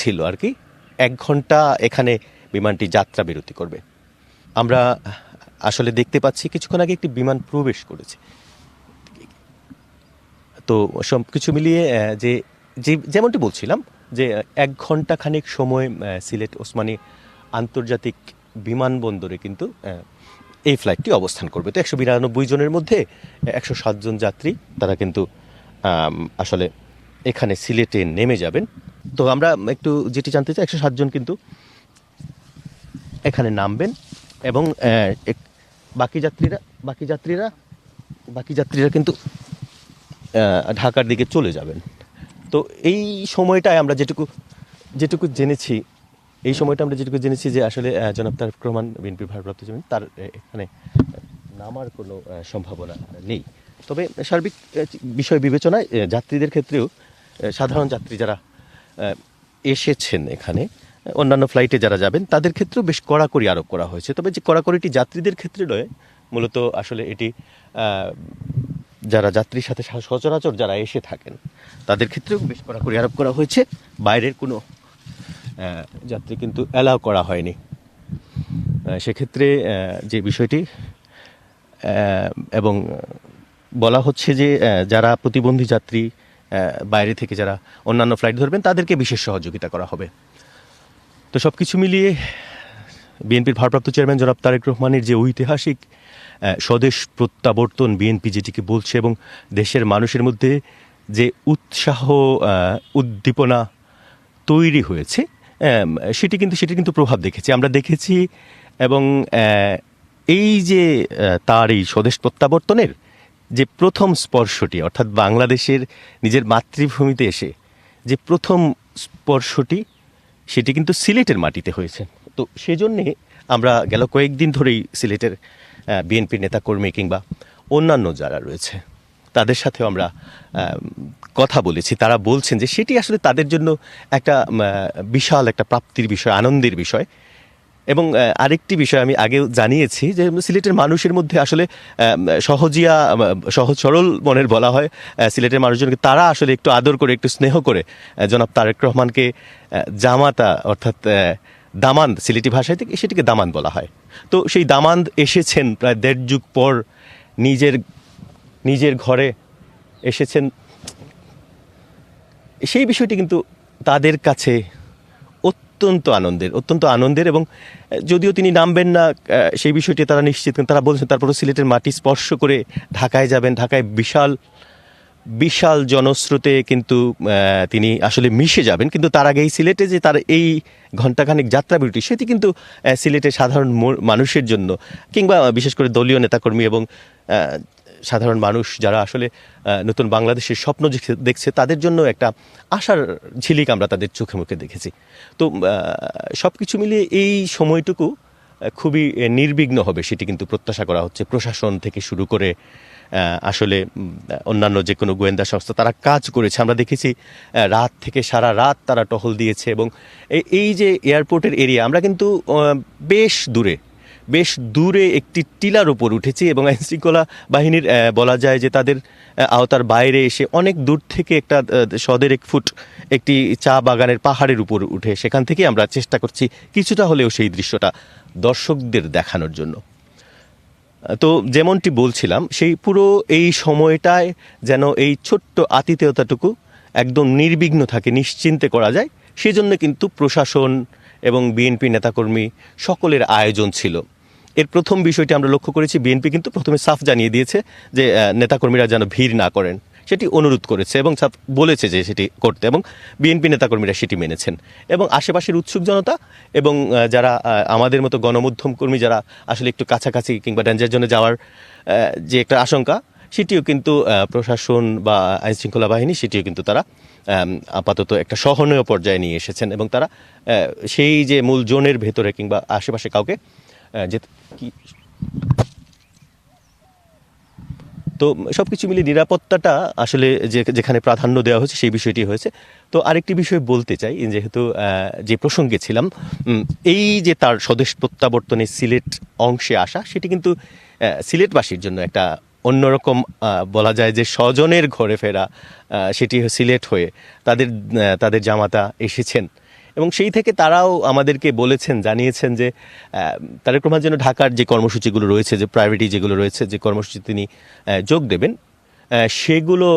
ছিল আর কি, 1 ঘন্টা এখানে বিমানটি যাত্রা বিরতি করবে। আমরা আসলে দেখতে পাচ্ছি কিছুক্ষণ আগে একটি বিমান প্রবেশ করেছে। তো সব কিছু মিলিয়ে যে যেমনটি বলছিলাম যে 1 ঘন্টা খানিক সময় সিলেট ওসমানী আন্তর্জাতিক বিমানবন্দরে কিন্তু এই ফ্লাইটটি অবস্থান করবে। তো 192 জনের মধ্যে 107 জন যাত্রী তারা কিন্তু আসলে এখানে সিলেটে নেমে যাবেন। তো আমরা একটু যেটি জানতে চাই, 107 জন কিন্তু এখানে নামবেন এবং বাকি যাত্রীরা কিন্তু ঢাকার দিকে চলে যাবেন। তো এই সময়টায় আমরা যেটুকু জেনেছি যে আসলে জনাব তারেক রহমান বিএনপির ভারপ্রাপ্ত চেয়ারম্যান, তার এখানে নামার কোনো সম্ভাবনা নেই। তবে সার্বিক বিষয় বিবেচনায় যাত্রীদের ক্ষেত্রেও সাধারণ যাত্রী যারা এসেছেন এখানে, অন্যান্য ফ্লাইটে যারা যাবেন তাদের ক্ষেত্রেও বেশ কড়াকড়ি আরোপ করা হয়েছে। তবে যে কড়াকড়িটি যাত্রীদের ক্ষেত্রে নয়, মূলত আসলে এটি যারা যাত্রীর সাথে সচরাচর যারা এসে থাকেন তাদের ক্ষেত্রেও বেশ কড়াকড়ি আরোপ করা হয়েছে। বাইরের কোনো যাত্রী কিন্তু অ্যালাউ করা হয়নি। সেক্ষেত্রে যে বিষয়টি এবং বলা হচ্ছে যে যারা প্রতিবন্ধী যাত্রী বাইরে থেকে যারা অন্যান্য ফ্লাইট ধরবেন তাদেরকে বিশেষ সহযোগিতা করা হবে। তো সব কিছু মিলিয়ে বিএনপির ভারপ্রাপ্ত চেয়ারম্যান জনাব তারেক রহমানের যে ঐতিহাসিক স্বদেশ প্রত্যাবর্তন বিএনপি যেটিকে বলছে, এবং দেশের মানুষের মধ্যে যে উৎসাহ উদ্দীপনা তৈরি হয়েছে সেটি কিন্তু প্রভাব দেখেছি, আমরা দেখেছি। এবং এই যে তার এই স্বদেশ প্রত্যাবর্তনের যে প্রথম স্পর্শটি, অর্থাৎ বাংলাদেশের নিজের মাতৃভূমিতে এসে যে প্রথম স্পর্শটি, সেটি কিন্তু সিলেটের মাটিতে হয়েছে। তো সেজন্যে আমরা গেল কয়েকদিন ধরেই সিলেটের বিএনপির নেতাকর্মী কিংবা অন্যান্য যারা রয়েছে তাদের সাথেও আমরা কথা বলেছি। তারা বলছেন যে সেটি আসলে তাদের জন্য একটা বিশাল একটা প্রাপ্তির বিষয়, আনন্দের বিষয়। এবং আরেকটি বিষয় আমি আগেও জানিয়েছি যে সিলেটের মানুষের মধ্যে আসলে সহজ সরল মনের বলা হয় সিলেটের মানুষজনকে, তারা আসলে একটু আদর করে একটু স্নেহ করে জনাব তারেক রহমানকে জামাতা অর্থাৎ দামান, সিলেটি ভাষায় থেকে সেটিকে দামান বলা হয়। তো সেই দামান এসেছেন প্রায় 1.5 যুগ পর, নিজের ঘরে এসেছেন। সেই বিষয়টি কিন্তু তাদের কাছে অত্যন্ত আনন্দের এবং যদিও তিনি নামবেন না সেই বিষয়টি তারা নিশ্চিত, তারা বলছেন তারপরও সিলেটের মাটি স্পর্শ করে ঢাকায় যাবেন। ঢাকায় বিশাল জনস্রোতে কিন্তু তিনি আসলে মিশে যাবেন। কিন্তু তার আগে এই সিলেটে যে তার এই ঘণ্টাখানিক যাত্রা বিরতি, সেটি কিন্তু সিলেটের সাধারণ মানুষের জন্য কিংবা বিশেষ করে দলীয় নেতাকর্মী এবং সাধারণ মানুষ যারা আসলে নতুন বাংলাদেশের স্বপ্ন দেখছে তাদের জন্য একটা আশার ঝিলিক আমরা তাদের চোখে মুখে দেখেছি। তো সব কিছু মিলিয়ে এই সময়টুকু খুবই নির্বিঘ্ন হবে সেটি কিন্তু প্রত্যাশা করা হচ্ছে। প্রশাসন থেকে শুরু করে আসলে অন্যান্য যে কোনো গোয়েন্দা সংস্থা তারা কাজ করেছে, আমরা দেখেছি রাত থেকে সারা রাত তারা টহল দিয়েছে। এবং এই যে এয়ারপোর্টের এরিয়া, আমরা কিন্তু বেশ দূরে একটি টিলার উপর উঠেছি এবং আইনশৃঙ্খলা বাহিনীর বলা যায় যে তাদের আওতার বাইরে এসে অনেক দূর থেকে একটা 1.5 ফুট একটি চা বাগানের পাহাড়ের উপর উঠে সেখান থেকে আমরা চেষ্টা করছি কিছুটা হলেও সেই দৃশ্যটা দর্শকদের দেখানোর জন্য। তো যেমনটি বলছিলাম, সেই পুরো এই সময়টায় যেন এই ছোট্ট আতিথেয়তাটুকু একদম নির্বিঘ্ন থাকে, নিশ্চিন্তে করা যায়, সেজন্য কিন্তু প্রশাসন এবং বিএনপি নেতাকর্মী সকলের আয়োজন ছিল। এর প্রথম বিষয়টি আমরা লক্ষ্য করেছি, বিএনপি কিন্তু প্রথমে সাফ জানিয়ে দিয়েছে যে নেতাকর্মীরা যেন ভিড় না করেন, সেটি অনুরোধ করেছে এবং সাফ বলেছে যে সেটি করতে, এবং বিএনপি নেতাকর্মীরা সেটি মেনেছেন। এবং আশেপাশের উৎসুক জনতা এবং যারা আমাদের মতো গণমাধ্যম কর্মী যারা আসলে একটু কাছাকাছি কিংবা ডেঞ্জার জোনে যাওয়ার যে একটা আশঙ্কা, সেটিও কিন্তু প্রশাসন বা আইনশৃঙ্খলা বাহিনী সেটিও কিন্তু তারা আপাতত একটা সহনীয় পর্যায়ে নিয়ে এসেছেন। এবং তারা সেই যে মূল জোনের ভেতরে কিংবা আশেপাশে কাউকে তো সব কিছু মিলিয়ে নিরাপত্তাটা আসলে যেখানে প্রাধান্য দেওয়া হয়েছে সেই বিষয়টি হয়েছে। তো আরেকটি বিষয় বলতে চাই, যেহেতু যে প্রসঙ্গে ছিলাম, এই যে তার স্বদেশ প্রত্যাবর্তনে সিলেট অংশে আসা, সেটি কিন্তু সিলেটবাসীর জন্য একটা অন্যরকম বলা যায় যে স্বজনের ঘরে ফেরা, সেটি সিলেট হয়ে তাদের জামাতা এসেছেন। এবং সেই থেকে তারাও আমাদেরকে বলেছেন, জানিয়েছেন যে তারেক রহমান যেন ঢাকার যে কর্মসূচিগুলো রয়েছে, যে প্রায়োরিটি যেগুলো রয়েছে, যে কর্মসূচি তিনি যোগ দেবেন, সেগুলো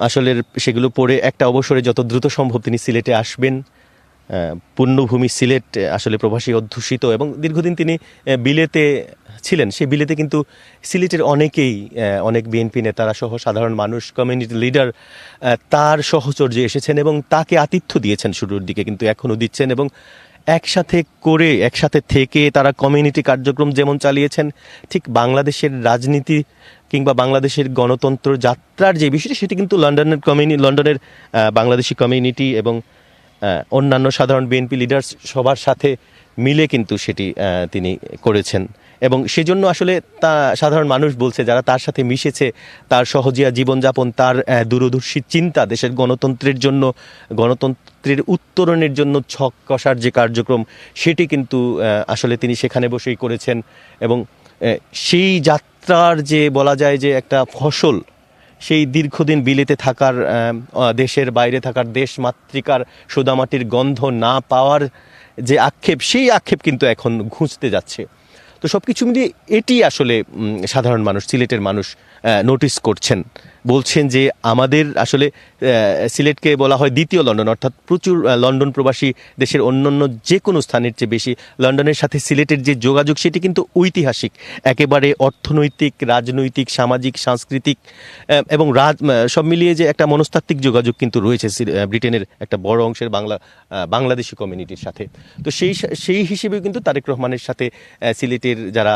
আসলে সেগুলো পড়ে একটা অবসরে যত দ্রুত সম্ভব তিনি সিলেটে আসবেন। পুণ্যভূমি সিলেট আসলে প্রবাসী অধ্যুষিত এবং দীর্ঘদিন তিনি বিলেতে ছিলেন। সেই বিলেতে কিন্তু সিলেটের অনেকেই, অনেক বিএনপি নেতারা সহ সাধারণ মানুষ, কমিউনিটি লিডার তার সহচর্যে এসেছেন এবং তাকে আতিথ্য দিয়েছেন শুরুর দিকে, কিন্তু এখনও দিচ্ছেন। এবং একসাথে থেকে তারা কমিউনিটি কার্যক্রম যেমন চালিয়েছেন, ঠিক বাংলাদেশের রাজনীতি কিংবা বাংলাদেশের গণতন্ত্র যাত্রার যে বিষয়টি, সেটি কিন্তু লন্ডনের বাংলাদেশি কমিউনিটি এবং অন্যান্য সাধারণ বিএনপি লিডার্স সবার সাথে মিলে কিন্তু সেটি তিনি করেছেন। এবং সেজন্য আসলে তা সাধারণ মানুষ বলছে, যারা তার সাথে মিশেছে, তার সহজিয়া জীবনযাপন, তার দূরদর্শী চিন্তা, দেশের গণতন্ত্রের জন্য, গণতন্ত্রের উত্তরণের জন্য ছক কষার যে কার্যক্রম, সেটি কিন্তু আসলে তিনি সেখানে বসেই করেছেন। এবং সেই যাত্রার যে বলা যায় যে একটা ফসল, সেই দীর্ঘদিন বিলেতে থাকার, দেশের বাইরে থাকার, দেশ মাতৃকার সোদামাটির গন্ধ না পাওয়ার যে আক্ষেপ, সেই আক্ষেপ কিন্তু এখন ঘুঁচতে যাচ্ছে। তো সব কিছু মিলিয়ে এটি আসলে সাধারণ মানুষ, সিলেটের মানুষ নোটিস করছেন, বলছেন যে আমাদের আসলে সিলেটকে বলা হয় দ্বিতীয় লন্ডন, অর্থাৎ প্রচুর লন্ডন প্রবাসী দেশের অন্যান্য যে কোনো স্থানের চেয়ে বেশি লন্ডনের সাথে সিলেটের যে যোগাযোগ, সেটি কিন্তু ঐতিহাসিক, একেবারে অর্থনৈতিক, রাজনৈতিক, সামাজিক, সাংস্কৃতিক এবং সব মিলিয়ে যে একটা মনস্তাত্ত্বিক যোগাযোগ কিন্তু রয়েছে ব্রিটেনের একটা বড় অংশের বাংলাদেশি কমিউনিটির সাথে। তো সেই হিসেবেও কিন্তু তারেক রহমানের সাথে সিলেটের যারা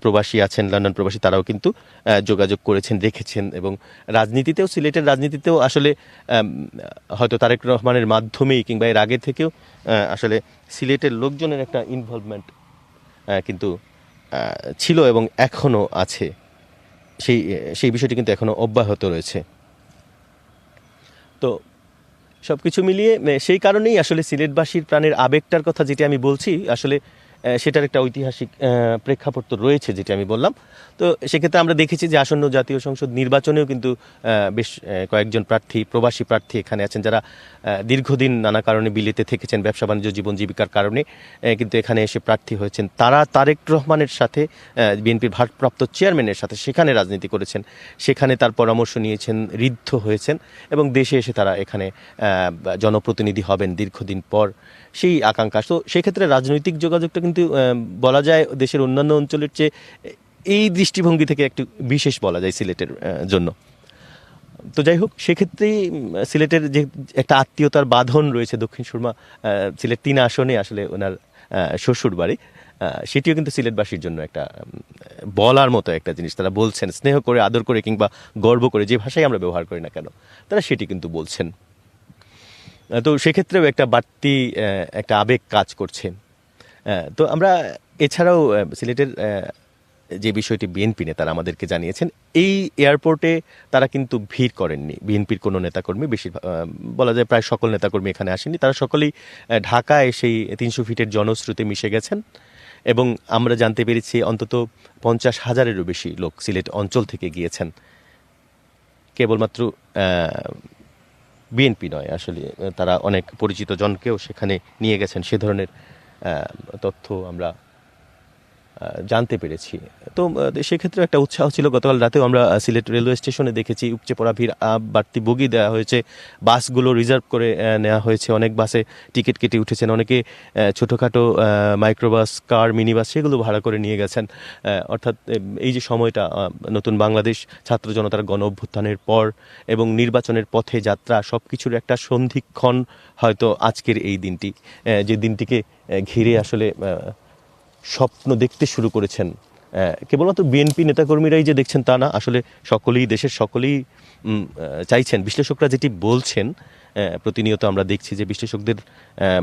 প্রবাসী আছেন, লন্ডন প্রবাসী, তারাও কিন্তু যোগাযোগ করেছেন, রেখেছেন। এবং রাজনীতিতেও, সিলেটের রাজনীতিতেও আসলে হয়তো তারেক রহমানের মাধ্যমেই কিংবা এর আগে থেকেও আসলে সিলেটের লোকজনের একটা ইনভলভমেন্ট কিন্তু ছিল এবং এখনও আছে। সেই বিষয়টি কিন্তু এখনও অব্যাহত রয়েছে। তো সব কিছু মিলিয়ে সেই কারণেই আসলে সিলেটবাসীর প্রাণের আবেগটার কথা যেটি আমি বলছি, আসলে সেটার একটা ঐতিহাসিক প্রেক্ষাপট তো রয়েছে, যেটি আমি বললাম। তো সেক্ষেত্রে আমরা দেখেছি যে আসন্ন জাতীয় সংসদ নির্বাচনেও কিন্তু বেশ কয়েকজন প্রবাসী প্রার্থী এখানে আছেন, যারা দীর্ঘদিন নানা কারণে বিলেতে থেকেছেন, ব্যবসা বাণিজ্য, জীবন জীবিকার কারণে কিন্তু এখানে এসে প্রার্থী হয়েছেন। তারা তারেক রহমানের সাথে, বিএনপির ভারপ্রাপ্ত চেয়ারম্যানের সাথে সেখানে রাজনীতি করেছেন, সেখানে তার পরামর্শ নিয়েছেন, ঋদ্ধ হয়েছেন এবং দেশে এসে তারা এখানে জনপ্রতিনিধি হবেন দীর্ঘদিন পর, সেই আকাঙ্ক্ষা। তো সেক্ষেত্রে রাজনৈতিক যোগাযোগটা কিন্তু বলা যায় দেশের অন্যান্য অঞ্চলের চেয়ে এই দৃষ্টিভঙ্গি থেকে একটু বিশেষ বলা যায় সিলেটের জন্য। তো যাই হোক, সেক্ষেত্রেই সিলেটের যে একটা আত্মীয়তার বাঁধন রয়েছে, দক্ষিণ সুরমা সিলেট 3 আসনে আসলে ওনার শ্বশুর বাড়ি, সেটিও কিন্তু সিলেটবাসীর জন্য একটা বলার মতো একটা জিনিস। তারা বলছেন স্নেহ করে, আদর করে কিংবা গর্ব করে, যে ভাষাই আমরা ব্যবহার করি না কেন, তারা সেটি কিন্তু বলছেন। তো সেক্ষেত্রেও একটা বাড়তি একটা আবেগ কাজ করছে। তো আমরা এছাড়াও সিলেটের যে বিষয়টি বিএনপি নেতারা আমাদেরকে জানিয়েছেন, এই এয়ারপোর্টে তারা কিন্তু ভিড় করেননি বিএনপির কোনো নেতাকর্মী, বেশিরভাগ বলা যায় প্রায় সকল নেতাকর্মী এখানে আসেননি। তারা সকলেই ঢাকায় সেই 300 ফিটের জনস্রোতে মিশে গেছেন। এবং আমরা জানতে পেরেছি অন্তত 50,000-এরও বেশি লোক সিলেট অঞ্চল থেকে গিয়েছেন। কেবলমাত্র বিএনপি নয়, আসলে তারা অনেক পরিচিত জনকেও সেখানে নিয়ে গেছেন, সে ধরনের তথ্য আমরা জানতে পেরেছি। তো সেক্ষেত্রে একটা উৎসাহ ছিল। গতকাল রাতেও আমরা সিলেট রেলওয়ে স্টেশনে দেখেছি উপচে পড়া ভিড়, বাড়তি বগি দেওয়া হয়েছে, বাসগুলো রিজার্ভ করে নেওয়া হয়েছে, অনেক বাসে টিকিট কেটে উঠেছেন, অনেকে ছোটোখাটো মাইক্রোবাস, কার, মিনি বাস সেগুলো ভাড়া করে নিয়ে গেছেন। অর্থাৎ এই যে সময়টা, নতুন বাংলাদেশ ছাত্র জনতার গণ অভ্যুত্থানের পর এবং নির্বাচনের পথে যাত্রা, সব কিছুর একটা সন্ধিক্ষণ হয়তো আজকের এই দিনটি, যে দিনটিকে ঘিরে আসলে স্বপ্ন দেখতে শুরু করেছেন। কেবলমাত্র বিএনপি নেতাকর্মীরাই যে দেখছেন তা না, আসলে দেশের সকলেই চাইছেন। বিশ্লেষকরা যেটি বলছেন, প্রতিনিয়ত আমরা দেখছি যে বিশ্লেষকদের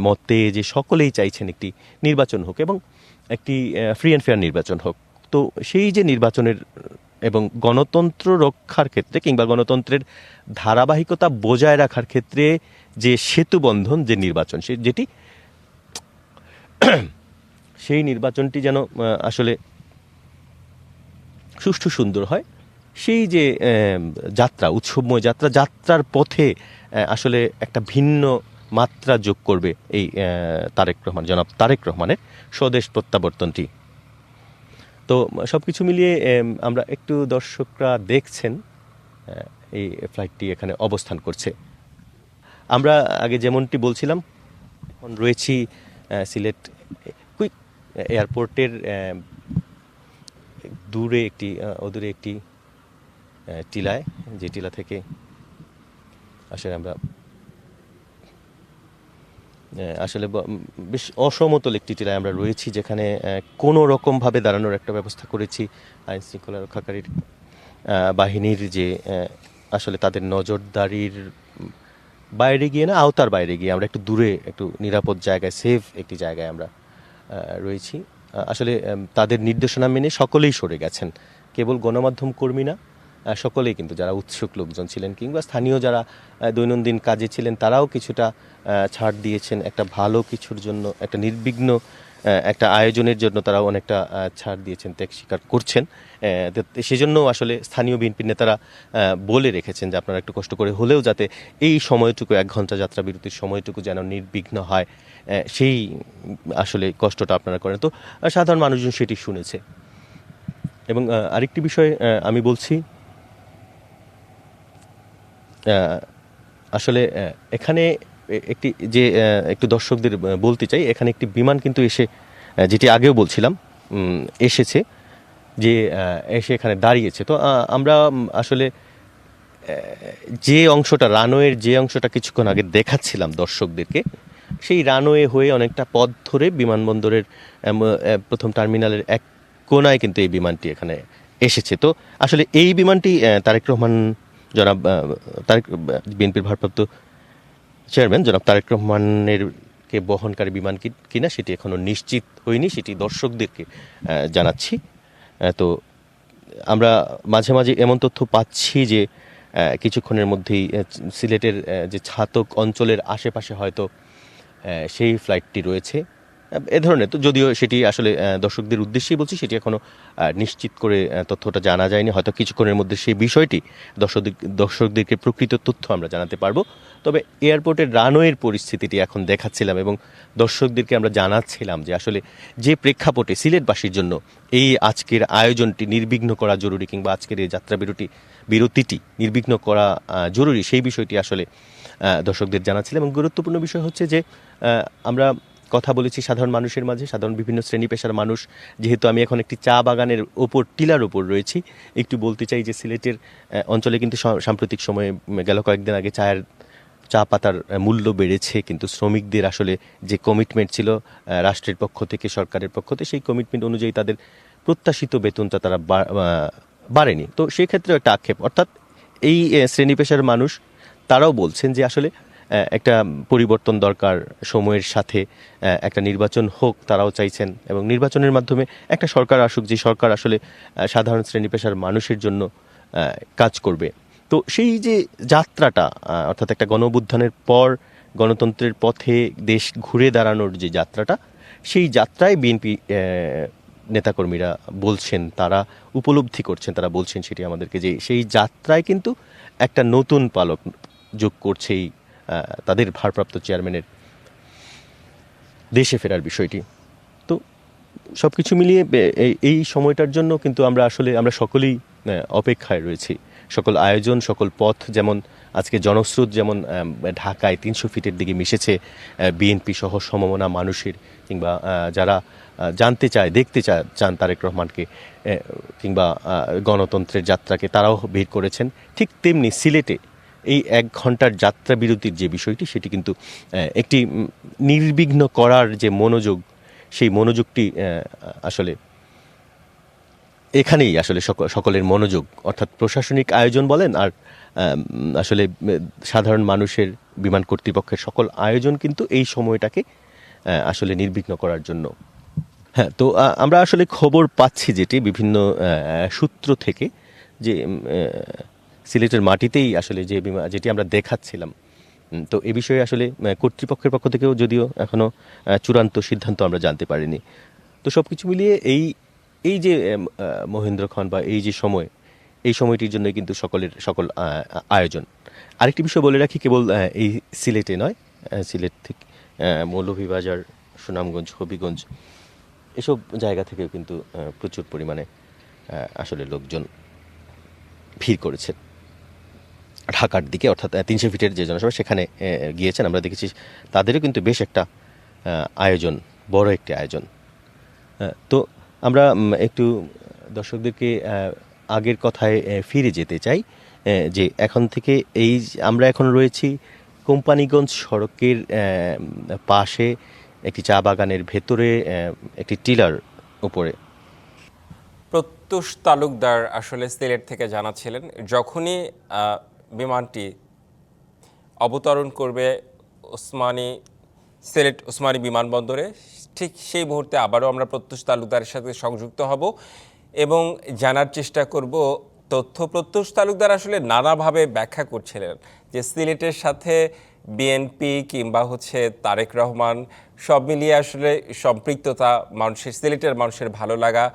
মতে যে সকলেই চাইছেন একটি নির্বাচন হোক এবং একটি ফ্রি অ্যান্ড ফেয়ার নির্বাচন হোক। তো সেই যে নির্বাচনের এবং গণতন্ত্র রক্ষার ক্ষেত্রে কিংবা গণতন্ত্রের ধারাবাহিকতা বজায় রাখার ক্ষেত্রে যে সেতুবন্ধন, যে নির্বাচন, সেই নির্বাচনটি যেন আসলে সুষ্ঠু সুন্দর হয়, সেই যে যাত্রা, উৎসবময় যাত্রার পথে আসলে একটা ভিন্ন মাত্রা যোগ করবে এই জনাব তারেক রহমানের স্বদেশ প্রত্যাবর্তনটি। তো সব কিছু মিলিয়ে আমরা একটু দর্শকরা দেখছেন এই ফ্লাইটটি এখানে অবস্থান করছে। আমরা আগে যেমনটি বলছিলাম, এখন রয়েছি সিলেট কুইক এয়ারপোর্টের অদূরে একটি টিলায়, যে টিলা থেকে আসলে বেশ অসমতল একটি টিলায় আমরা রয়েছি, যেখানে কোনো রকমভাবে দাঁড়ানোর একটা ব্যবস্থা করেছি আইন শৃঙ্খলা রক্ষাকারী বাহিনীর, যে আসলে তাদের নজরদারির বাইরে গিয়ে না, আওতার বাইরে গিয়ে আমরা একটু দূরে, একটু নিরাপদ জায়গায়, সেফ একটি জায়গায় আমরা রয়েছি। আসলে তাদের নির্দেশনা মেনে সকলেই সরে গেছেন, কেবল গণমাধ্যম কর্মী না, সকলেই কিন্তু যারা উৎসুক লোকজন ছিলেন কিংবা স্থানীয় যারা দৈনন্দিন কাজে ছিলেন, তারাও কিছুটা ছাড় দিয়েছেন একটা ভালো কিছুর জন্য, একটা নির্বিঘ্ন একটা আয়োজনের জন্য তারাও অনেকটা ছাড় দিয়েছেন, ত্যাগ স্বীকার করছেন। সেজন্য আসলে স্থানীয় বিএনপির নেতারা বলে রেখেছেন যে আপনারা একটু কষ্ট করে হলেও যাতে এই সময়টুকু, 1 ঘন্টা যাত্রা বিরতির সময়টুকু যেন নির্বিঘ্ন হয়, সেই আসলে কষ্টটা আপনারা করেন। তো সাধারণ মানুষজন সেটি শুনেছে। এবং আরেকটি বিষয় আমি বলছি, আসলে এখানে একটু দর্শকদের বলতে চাই, এখানে একটি বিমান কিন্তু এসে, যেটি আগেও বলছিলাম, এসেছে, যে এসে এখানে দাঁড়িয়েছে। তো আমরা আসলে যে অংশটা, রানওয়ের যে অংশটা কিছুক্ষণ আগে দেখাচ্ছিলাম দর্শকদেরকে, সেই রানওয়ে হয়ে অনেকটা পথ ধরে বিমানবন্দরের প্রথম টার্মিনালের এক কোনায় কিন্তু এই বিমানটি এখানে এসেছে। তো আসলে এই বিমানটি বিএনপির ভারপ্রাপ্ত চেয়ারম্যান জনাব তারেক রহমানের কে বহনকারী বিমান কিনা সেটি এখনো নিশ্চিত হয়নি, সেটি দর্শকদেরকে জানাচ্ছি। তো আমরা মাঝে মাঝে এমন তথ্য পাচ্ছি যে কিছুক্ষণের মধ্যেই সিলেটের যে ছাতক অঞ্চলের আশেপাশে হয়তো সেই ফ্লাইটটি রয়েছে, এ ধরনের। তো যদিও সেটি আসলে দর্শকদের উদ্দেশ্যেই বলছি, সেটি এখনো নিশ্চিত করে তথ্যটা জানা যায়নি, হয়তো কিছুক্ষণের মধ্যে সেই বিষয়টি দর্শকদেরকে প্রকৃত তথ্য আমরা জানাতে পারবো। তবে এয়ারপোর্টের রানওয়ের পরিস্থিতিটি এখন দেখাচ্ছিলাম এবং দর্শকদেরকে আমরা জানাচ্ছিলাম যে আসলে যে প্রেক্ষাপটে সিলেটবাসীর জন্য এই আজকের আয়োজনটি নির্বিঘ্ন করা জরুরি, কিংবা আজকের এই যাত্রা বিরতিটি নির্বিঘ্ন করা জরুরি, সেই বিষয়টি আসলে দর্শকদের জানাচ্ছিলাম। এবং গুরুত্বপূর্ণ বিষয় হচ্ছে যে আমরা কথা বলেছি সাধারণ মানুষের মাঝে, সাধারণ বিভিন্ন শ্রেণী পেশার মানুষ। যেহেতু আমি এখন একটি চা বাগানের টিলার ওপর রয়েছি, একটু বলতে চাই যে সিলেটের অঞ্চলে কিন্তু সাম্প্রতিক সময়ে, গেল কয়েকদিন আগে চা পাতার মূল্য বেড়েছে, কিন্তু শ্রমিকদের আসলে যে কমিটমেন্ট ছিল রাষ্ট্রের পক্ষ থেকে, সরকারের পক্ষ থেকে, সেই কমিটমেন্ট অনুযায়ী তাদের প্রত্যাশিত বেতনটা তারা বাড়েনি। তো সেই ক্ষেত্রে একটা আক্ষেপ, অর্থাৎ এই শ্রেণী পেশার মানুষ তারাও বলছেন যে আসলে একটা পরিবর্তন দরকার, সময়ের সাথে একটা নির্বাচন হোক তারাও চাইছেন, এবং নির্বাচনের মাধ্যমে একটা সরকার আসুক, যে সরকার আসলে সাধারণ শ্রেণী পেশার মানুষের জন্য কাজ করবে। তো সেই যে যাত্রাটা, অর্থাৎ একটা গণঅভ্যুত্থানের পর গণতন্ত্রের পথে দেশ ঘুরে দাঁড়ানোর যে যাত্রাটা, সেই যাত্রায় বিএনপি নেতাকর্মীরা বলছেন, তারা উপলব্ধি করছেন, তারা বলছেন সেটি আমাদেরকে, যে সেই যাত্রায় কিন্তু একটা নতুন পালক যোগ করছেই তাদের ভারপ্রাপ্ত চেয়ারম্যানের দেশে ফেরার বিষয়টি। তো সব কিছু মিলিয়ে এই সময়টার জন্য কিন্তু আমরা সকলেই অপেক্ষায় রয়েছি। সকল আয়োজন, সকল পথ, যেমন আজকে জনস্রোত যেমন ঢাকায় 300 ফিটের দিকে মিশেছে বিএনপি সহ সমমনা মানুষের, কিংবা যারা জানতে চায়, দেখতে চান তারেক রহমানকে কিংবা গণতন্ত্রের যাত্রাকে, তারাও ভিড় করেছেন। ঠিক তেমনি সিলেটে এই 1 ঘন্টার যাত্রা বিরতির যে বিষয়টি, সেটি কিন্তু একটি নির্বিঘ্ন করার যে মনোযোগ, সেই মনোযোগটি আসলে এখানেই আসলে সকলের মনোযোগ, অর্থাৎ প্রশাসনিক আয়োজন বলেন আর আসলে সাধারণ মানুষের, বিমান কর্তৃপক্ষের সকল আয়োজন কিন্তু এই সময়টাকে আসলে নির্বিঘ্ন করার জন্য। হ্যাঁ, তো আমরা আসলে খবর পাচ্ছি বিভিন্ন সূত্র থেকে, যে সিলেটের মাটিতেই আসলে যেটি আমরা দেখাচ্ছিলাম। তো এ বিষয়ে আসলে কর্তৃপক্ষের পক্ষ থেকেও যদিও এখনো চূড়ান্ত সিদ্ধান্ত আমরা জানতে পারিনি। তো সব কিছু মিলিয়ে এই যে মহেন্দ্রক্ষণ বা এই যে এই সময়টির জন্য কিন্তু সকল আয়োজন। আরেকটি বিষয় বলে রাখি, কেবল এই সিলেটে নয়, সিলেট থেকে মৌলভীবাজার, সুনামগঞ্জ, হবিগঞ্জ এসব জায়গা থেকেও কিন্তু প্রচুর পরিমাণে আসলে লোকজন ভিড় করেছেন ঢাকার দিকে, অর্থাৎ 300 ফিটের যে জনসভা সেখানে গিয়েছেন। আমরা দেখেছি তাদেরও কিন্তু বেশ একটা আয়োজন, বড় একটি আয়োজন। তো আমরা একটু দর্শকদেরকে আগের কথায় ফিরে যেতে চাই, যে এখন থেকে আমরা এখন রয়েছি কোম্পানিগঞ্জ সড়কের পাশে একটি চা বাগানের ভেতরে একটি টিলার উপরে। প্রত্যুষ তালুকদার আসলে সিলেট থেকে জানাচ্ছিলেন যখনই বিমানটি অবতরণ করবে সিলেট ওসমানী বিমানবন্দরে, ঠিক সেই মুহূর্তে আবারও আমরা প্রত্যুষ তালুকদারের সাথে সংযুক্ত হব এবং জানার চেষ্টা করব তথ্য। প্রত্যুষ তালুকদার আসলে নানাভাবে ব্যাখ্যা করছিলেন যে সিলেটের সাথে বিএনপি কিংবা তারেক রহমান সব মিলিয়ে আসলে সম্পৃক্ততা, সিলেটের মানুষের ভালো লাগা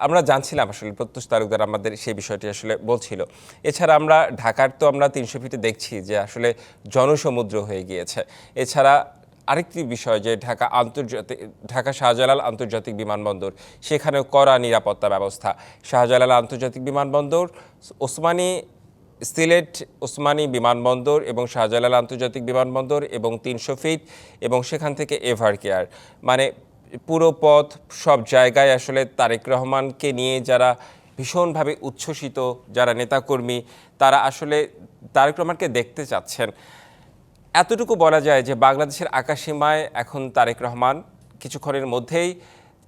আমরা জানছিলাম। আসলে প্রত্যুষ তালুকদার আমাদের সেই বিষয়টি আসলে বলছিল। এছাড়া আমরা ঢাকার তো আমরা 300 ফিটে দেখছি যে আসলে জনসমুদ্র হয়ে গিয়েছে। এছাড়া আরেকটি বিষয় যে ঢাকা শাহজালাল আন্তর্জাতিক বিমানবন্দর, সেখানেও কড়া নিরাপত্তা ব্যবস্থা। শাহজালাল আন্তর্জাতিক বিমানবন্দর, সিলেট ওসমানী বিমানবন্দর এবং শাহজালাল আন্তর্জাতিক বিমানবন্দর এবং 300 ফিট এবং সেখান থেকে এভার কেয়ার, মানে পুরো পথ সব জায়গায় আসলে তারেক রহমানকে নিয়ে যারা ভীষণভাবে উচ্ছ্বসিত, যারা নেতাকর্মী, তারা আসলে তারেক রহমানকে দেখতে চাচ্ছেন। এতটুকু বলা যায় যে বাংলাদেশের আকাশসীমায় এখন তারেক রহমান কিছুক্ষণের মধ্যেই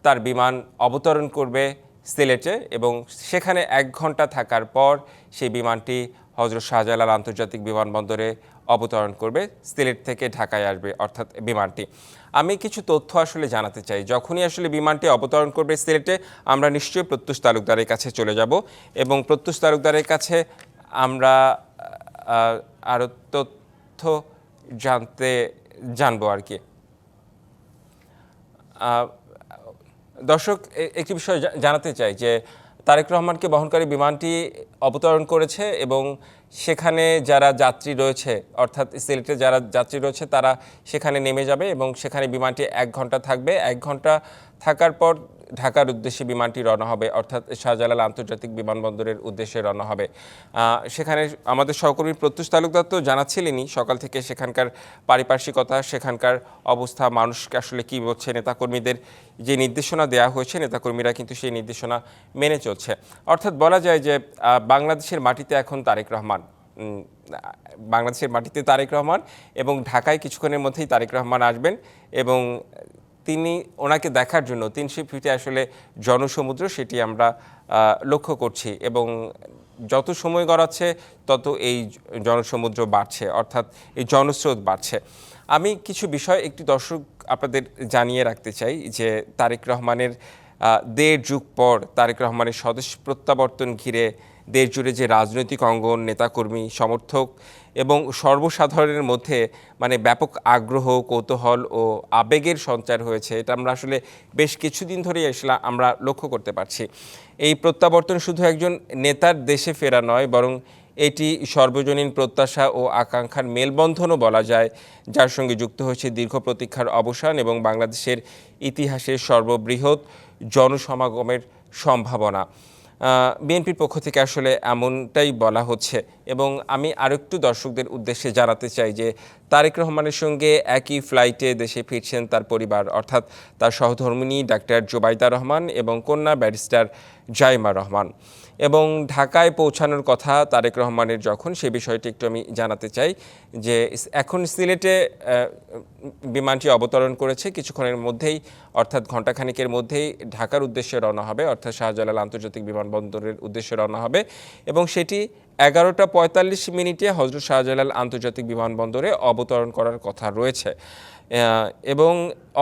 তার বিমান অবতরণ করবে সিলেটে এবং সেখানে 1 ঘন্টা থাকার পর সেই বিমানটি হযরত শাহজালাল আন্তর্জাতিক বিমানবন্দরে অবতরণ করবে, সিলেট থেকে ঢাকায় আসবে অর্থাৎ বিমানটি। আমি কিছু তথ্য আসলে জানাতে চাই। যখনই আসলে বিমানটি অবতরণ করবে সিলেটে, আমরা নিশ্চয়ই প্রত্যুষ তালুকদারের কাছে চলে যাব এবং প্রত্যুষ তালুকদারের কাছে আমরা আরও তথ্য জানবো আর কি। দর্শক, একটি বিষয় জানাতে চাই যে তারেক রহমানকে বহনকারী বিমানটি অবতরণ করেছে এবং সেখানে যারা যাত্রী রয়েছে, অর্থাৎ সিলেটে যারা যাত্রী রয়েছে তারা সেখানে নেমে যাবে এবং সেখানে বিমানটি 1 ঘন্টা থাকবে। 1 ঘন্টা থাকার পর ঢাকার উদ্দেশ্যে বিমানটি রওনা হবে, অর্থাৎ শাহজালাল আন্তর্জাতিক বিমানবন্দরের উদ্দেশ্যে রওনা হবে। সেখানে আমাদের সহকর্মী প্রত্যুষ তালুকদার তো জানাচ্ছিলেনই সকাল থেকে সেখানকার পারিপার্শ্বিকতা, সেখানকার অবস্থা, মানুষকে আসলে কী বলছে, নেতাকর্মীদের যে নির্দেশনা দেওয়া হয়েছে, নেতাকর্মীরা কিন্তু সেই নির্দেশনা মেনে চলছে। অর্থাৎ বলা যায় যে বাংলাদেশের মাটিতে এখন তারেক রহমান, এবং ঢাকায় কিছুক্ষণের মধ্যেই তারেক রহমান আসবেন এবং ওনাকে দেখার জন্য 300 ফিটে আসলে জনসমুদ্র, সেটি আমরা লক্ষ্য করছি এবং যত সময় গড়াচ্ছে তত এই জনসমুদ্র বাড়ছে, অর্থাৎ এই জনস্রোত বাড়ছে। আমি কিছু বিষয় একটি দর্শক আপনাদের জানিয়ে রাখতে চাই যে তারেক রহমানের 1.5 যুগ পর তারেক রহমানের স্বদেশ প্রত্যাবর্তন ঘিরে দেশ জুড়ে যে রাজনৈতিক অঙ্গন, নেতাকর্মী, সমর্থক এবং সর্বসাধারণের মধ্যে ব্যাপক আগ্রহ, কৌতূহল ও আবেগের সঞ্চার হয়েছে, এটা আমরা আসলে বেশ কিছুদিন ধরেই আমরা লক্ষ্য করতে পারছি। এই প্রত্যাবর্তন শুধু একজন নেতার দেশে ফেরা নয়, বরং এটি সর্বজনীন প্রত্যাশা ও আকাঙ্ক্ষার মেলবন্ধনও বলা যায়, যার সঙ্গে যুক্ত হয়েছে দীর্ঘ প্রতীক্ষার অবসান এবং বাংলাদেশের ইতিহাসের সর্ববৃহৎ জনসমাগমের সম্ভাবনা। বিএনপির পক্ষ থেকে আসলে এমনটাই বলা হচ্ছে এবং আমি আরেকটু দর্শকদের উদ্দেশ্যে জানাতে চাই যে তারেক রহমানের সঙ্গে একই ফ্লাইটে দেশে ফিরছেন তার পরিবার, অর্থাৎ তার সহধর্মিণী ডাক্তার জুবাইদা রহমান এবং কন্যা ব্যারিস্টার জাইমা রহমান। এবং ঢাকায় পৌঁছানোর কথা তারেক রহমানের যখন, সে বিষয়টি একটু আমি জানাতে চাই যে এখন সিলেটে বিমানটি অবতরণ করেছে, কিছুক্ষণের মধ্যেই অর্থাৎ ঘণ্টাখানিকের মধ্যেই ঢাকার উদ্দেশ্যে রওনা হবে, অর্থাৎ শাহজালাল আন্তর্জাতিক বিমানবন্দরের উদ্দেশ্যে রওনা হবে এবং সেটি 11:45 হযরত শাহজালাল আন্তর্জাতিক বিমানবন্দরে অবতরণ করার কথা রয়েছে এবং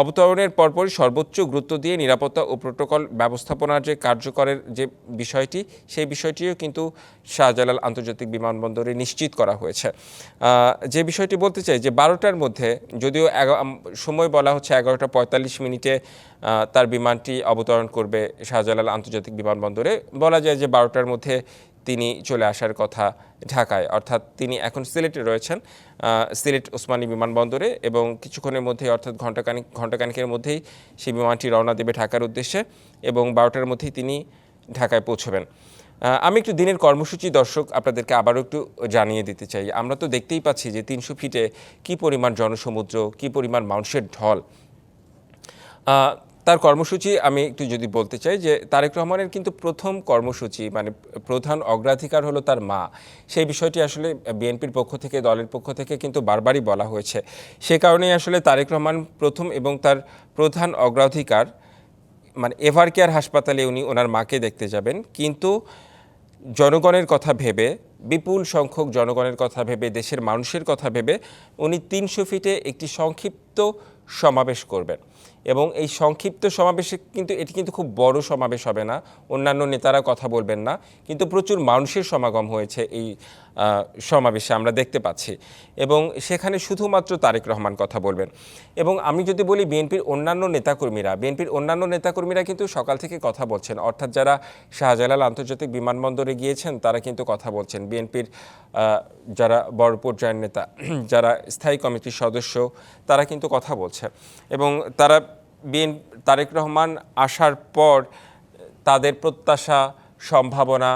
অবতরণের পরপরই সর্বোচ্চ গুরুত্ব দিয়ে নিরাপত্তা ও প্রোটোকল ব্যবস্থাপনার যে কার্যকরের যে বিষয়টি, সেই বিষয়টিও কিন্তু শাহজালাল আন্তর্জাতিক বিমানবন্দরে নিশ্চিত করা হয়েছে। যে বিষয়টি বলতে চাই যে 12টার মধ্যে, যদিও সময় বলা হচ্ছে 11:45 তার বিমানটি অবতরণ করবে শাহজালাল আন্তর্জাতিক বিমানবন্দরে, বলা যায় যে 12টার মধ্যে তিনি চলে আসার কথা ঢাকায়, অর্থাৎ তিনি এখন সিলেটে রয়েছেন, সিলেট ওসমানী বিমানবন্দরে, এবং কিছুক্ষণের মধ্যেই অর্থাৎ ঘণ্টাখানেকের মধ্যেই সেই বিমানটি রওনা দেবে ঢাকার উদ্দেশ্যে এবং 12টার মধ্যেই তিনি ঢাকায় পৌঁছবেন। আমি একটু দিনের কর্মসূচি দর্শক আপনাদেরকে আবারও একটু জানিয়ে দিতে চাই। আমরা তো দেখতেই পাচ্ছি যে 300 ফিটে কী পরিমাণ জনসমুদ্র, কী পরিমাণ মানুষের ঢল। তার কর্মসূচি আমি একটু যদি বলতে চাই যে তারেক রহমানের কিন্তু প্রথম কর্মসূচি মানে প্রধান অগ্রাধিকার হলো তার মা। সেই বিষয়টি আসলে বিএনপির পক্ষ থেকে, দলের পক্ষ থেকে কিন্তু বারবারই বলা হয়েছে। সে কারণেই আসলে তারেক রহমান প্রথম এবং তার প্রধান অগ্রাধিকার মানে এভার কেয়ার হাসপাতালে উনি ওনার মাকে দেখতে যাবেন, কিন্তু জনগণের কথা ভেবে, বিপুল সংখ্যক জনগণের কথা ভেবে, দেশের মানুষের কথা ভেবে উনি 300 ফিটে একটি সংক্ষিপ্ত সমাবেশ করবেন। এবং এই সংক্ষিপ্ত সমাবেশে কিন্তু এটি কিন্তু খুব বড় সমাবেশ হবে না, অন্যান্য নেতারা কথা বলবেন না, কিন্তু প্রচুর মানুষের সমাগম হয়েছে এই সমাবেশে আমরা দেখতে পাচ্ছি, এবং সেখানে শুধুমাত্র তারেক রহমান কথা বলবেন। এবং আমি যদি বলি বিএনপির অন্যান্য নেতাকর্মীরা কিন্তু সকাল থেকে কথা বলছেন, অর্থাৎ যারা শাহজালাল আন্তর্জাতিক বিমানবন্দরে গিয়েছেন তারা কিন্তু কথা বলছেন। বিএনপির যারা বড় পর্যায়ের নেতা, যারা স্থায়ী কমিটির সদস্য, তারা কিন্তু কথা বলছে, এবং তারা তারেক রহমান আসার পর তাদের প্রত্যাশা, সম্ভাবনা,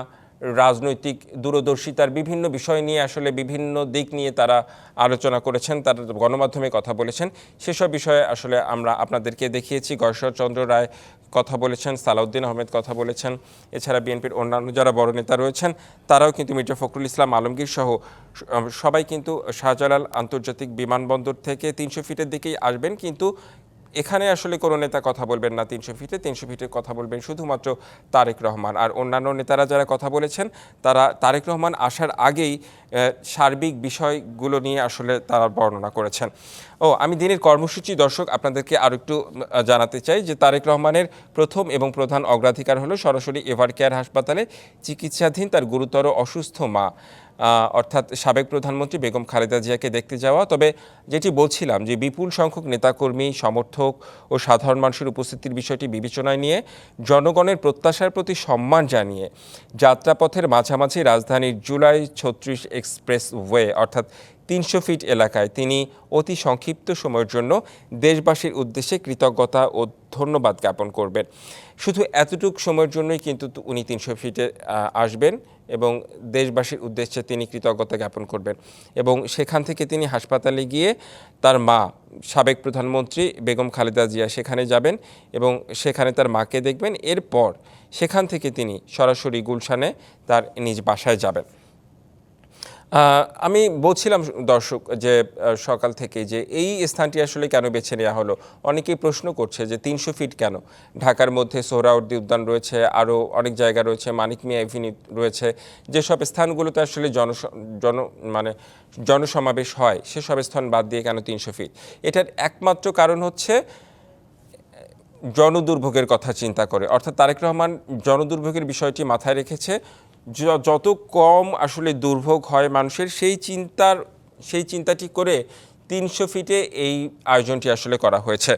রাজনৈতিক দূরদর্শিতার বিভিন্ন বিষয় নিয়ে আসলে বিভিন্ন দিক নিয়ে তারা আলোচনা করেছেন, তারা গণমাধ্যমে কথা বলেছেন। সেসব বিষয়ে আসলে আমরা আপনাদেরকে দেখিয়েছি। গয়েশ্বরচন্দ্র রায় কথা বলেছেন, সালাউদ্দিন আহমেদ কথা বলেছেন, এছাড়া বিএনপির অন্যান্য যারা বড় নেতা রয়েছেন তারাও কিন্তু, মির্জা ফখরুল ইসলাম আলমগীর সহ সবাই কিন্তু শাহজালাল আন্তর্জাতিক বিমানবন্দর থেকে 300 ফিটের দিকেই আসবেন, কিন্তু এখানে আসলে কোনো নেতা কথা বলবেন না 300 ফিটে কথা বলবেন শুধুমাত্র তারেক রহমান। আর অন্যান্য নেতারা যারা কথা বলেছেন তারা তারেক রহমান আসার আগেই সার্বিক বিষয়গুলো নিয়ে আসলে তারা বর্ণনা করেছেন। আমি দিনের কর্মসূচি দর্শক আপনাদেরকে আরও একটু জানাতে চাই যে তারেক রহমানের প্রথম এবং প্রধান অগ্রাধিকার হলো সরাসরি এভার কেয়ার হাসপাতালে চিকিৎসাধীন তার গুরুতর অসুস্থ মা, অর্থাৎ সাবেক প্রধানমন্ত্রী বেগম খালেদা জিয়াকে দেখতে যাওয়া। তবে যেটি বলছিলাম যে বিপুল সংখ্যক নেতাকর্মী, সমর্থক ও সাধারণ মানুষের উপস্থিতির বিষয়টি বিবেচনায় নিয়ে জনগণের প্রত্যাশার প্রতি সম্মান জানিয়ে যাত্রাপথের মাঝামাঝি রাজধানীর জুলাই 36 এক্সপ্রেসওয়ে অর্থাৎ 300 ফিট এলাকায় তিনি অতি সংক্ষিপ্ত সময়ের জন্য দেশবাসীর উদ্দেশ্যে কৃতজ্ঞতা ও ধন্যবাদ জ্ঞাপন করবেন। শুধু এতটুকু সময়ের জন্যই কিন্তু উনি 300 ফিটে আসবেন এবং দেশবাসীর উদ্দেশ্যে তিনি কৃতজ্ঞতা জ্ঞাপন করবেন, এবং সেখান থেকে তিনি হাসপাতালে গিয়ে তার মা সাবেক প্রধানমন্ত্রী বেগম খালেদা জিয়া সেখানে যাবেন এবং সেখানে তার মাকে দেখবেন। এরপর সেখান থেকে তিনি সরাসরি গুলশানে তার নিজ বাসায় যাবেন। আমি বলছিলাম দর্শক যে সকাল থেকে যে এই স্থানটি আসলে কেন বেছে নেওয়া হলো। অনেকেই প্রশ্ন করছে যে 300 ফিট কেন? ঢাকার মধ্যে সোহরাওয়ার্দী উদ্যান রয়েছে, আরও অনেক জায়গা রয়েছে, মানিক মিয়া এভিনিউ রয়েছে, যেসব স্থানগুলোতে আসলে জনসমাবেশ হয় সেসব স্থান বাদ দিয়ে কেন 300 ফিট? এটার একমাত্র কারণ হচ্ছে জনদুর্ভোগের কথা চিন্তা করে, অর্থাৎ তারেক রহমান জনদুর্ভোগের বিষয়টি মাথায় রেখেছে। যত কম আসলে দুর্ভোগ হয় মানুষের সেই চিন্তাটি করে 300 ফিটে এই আয়োজনটি আসলে করা হয়েছে।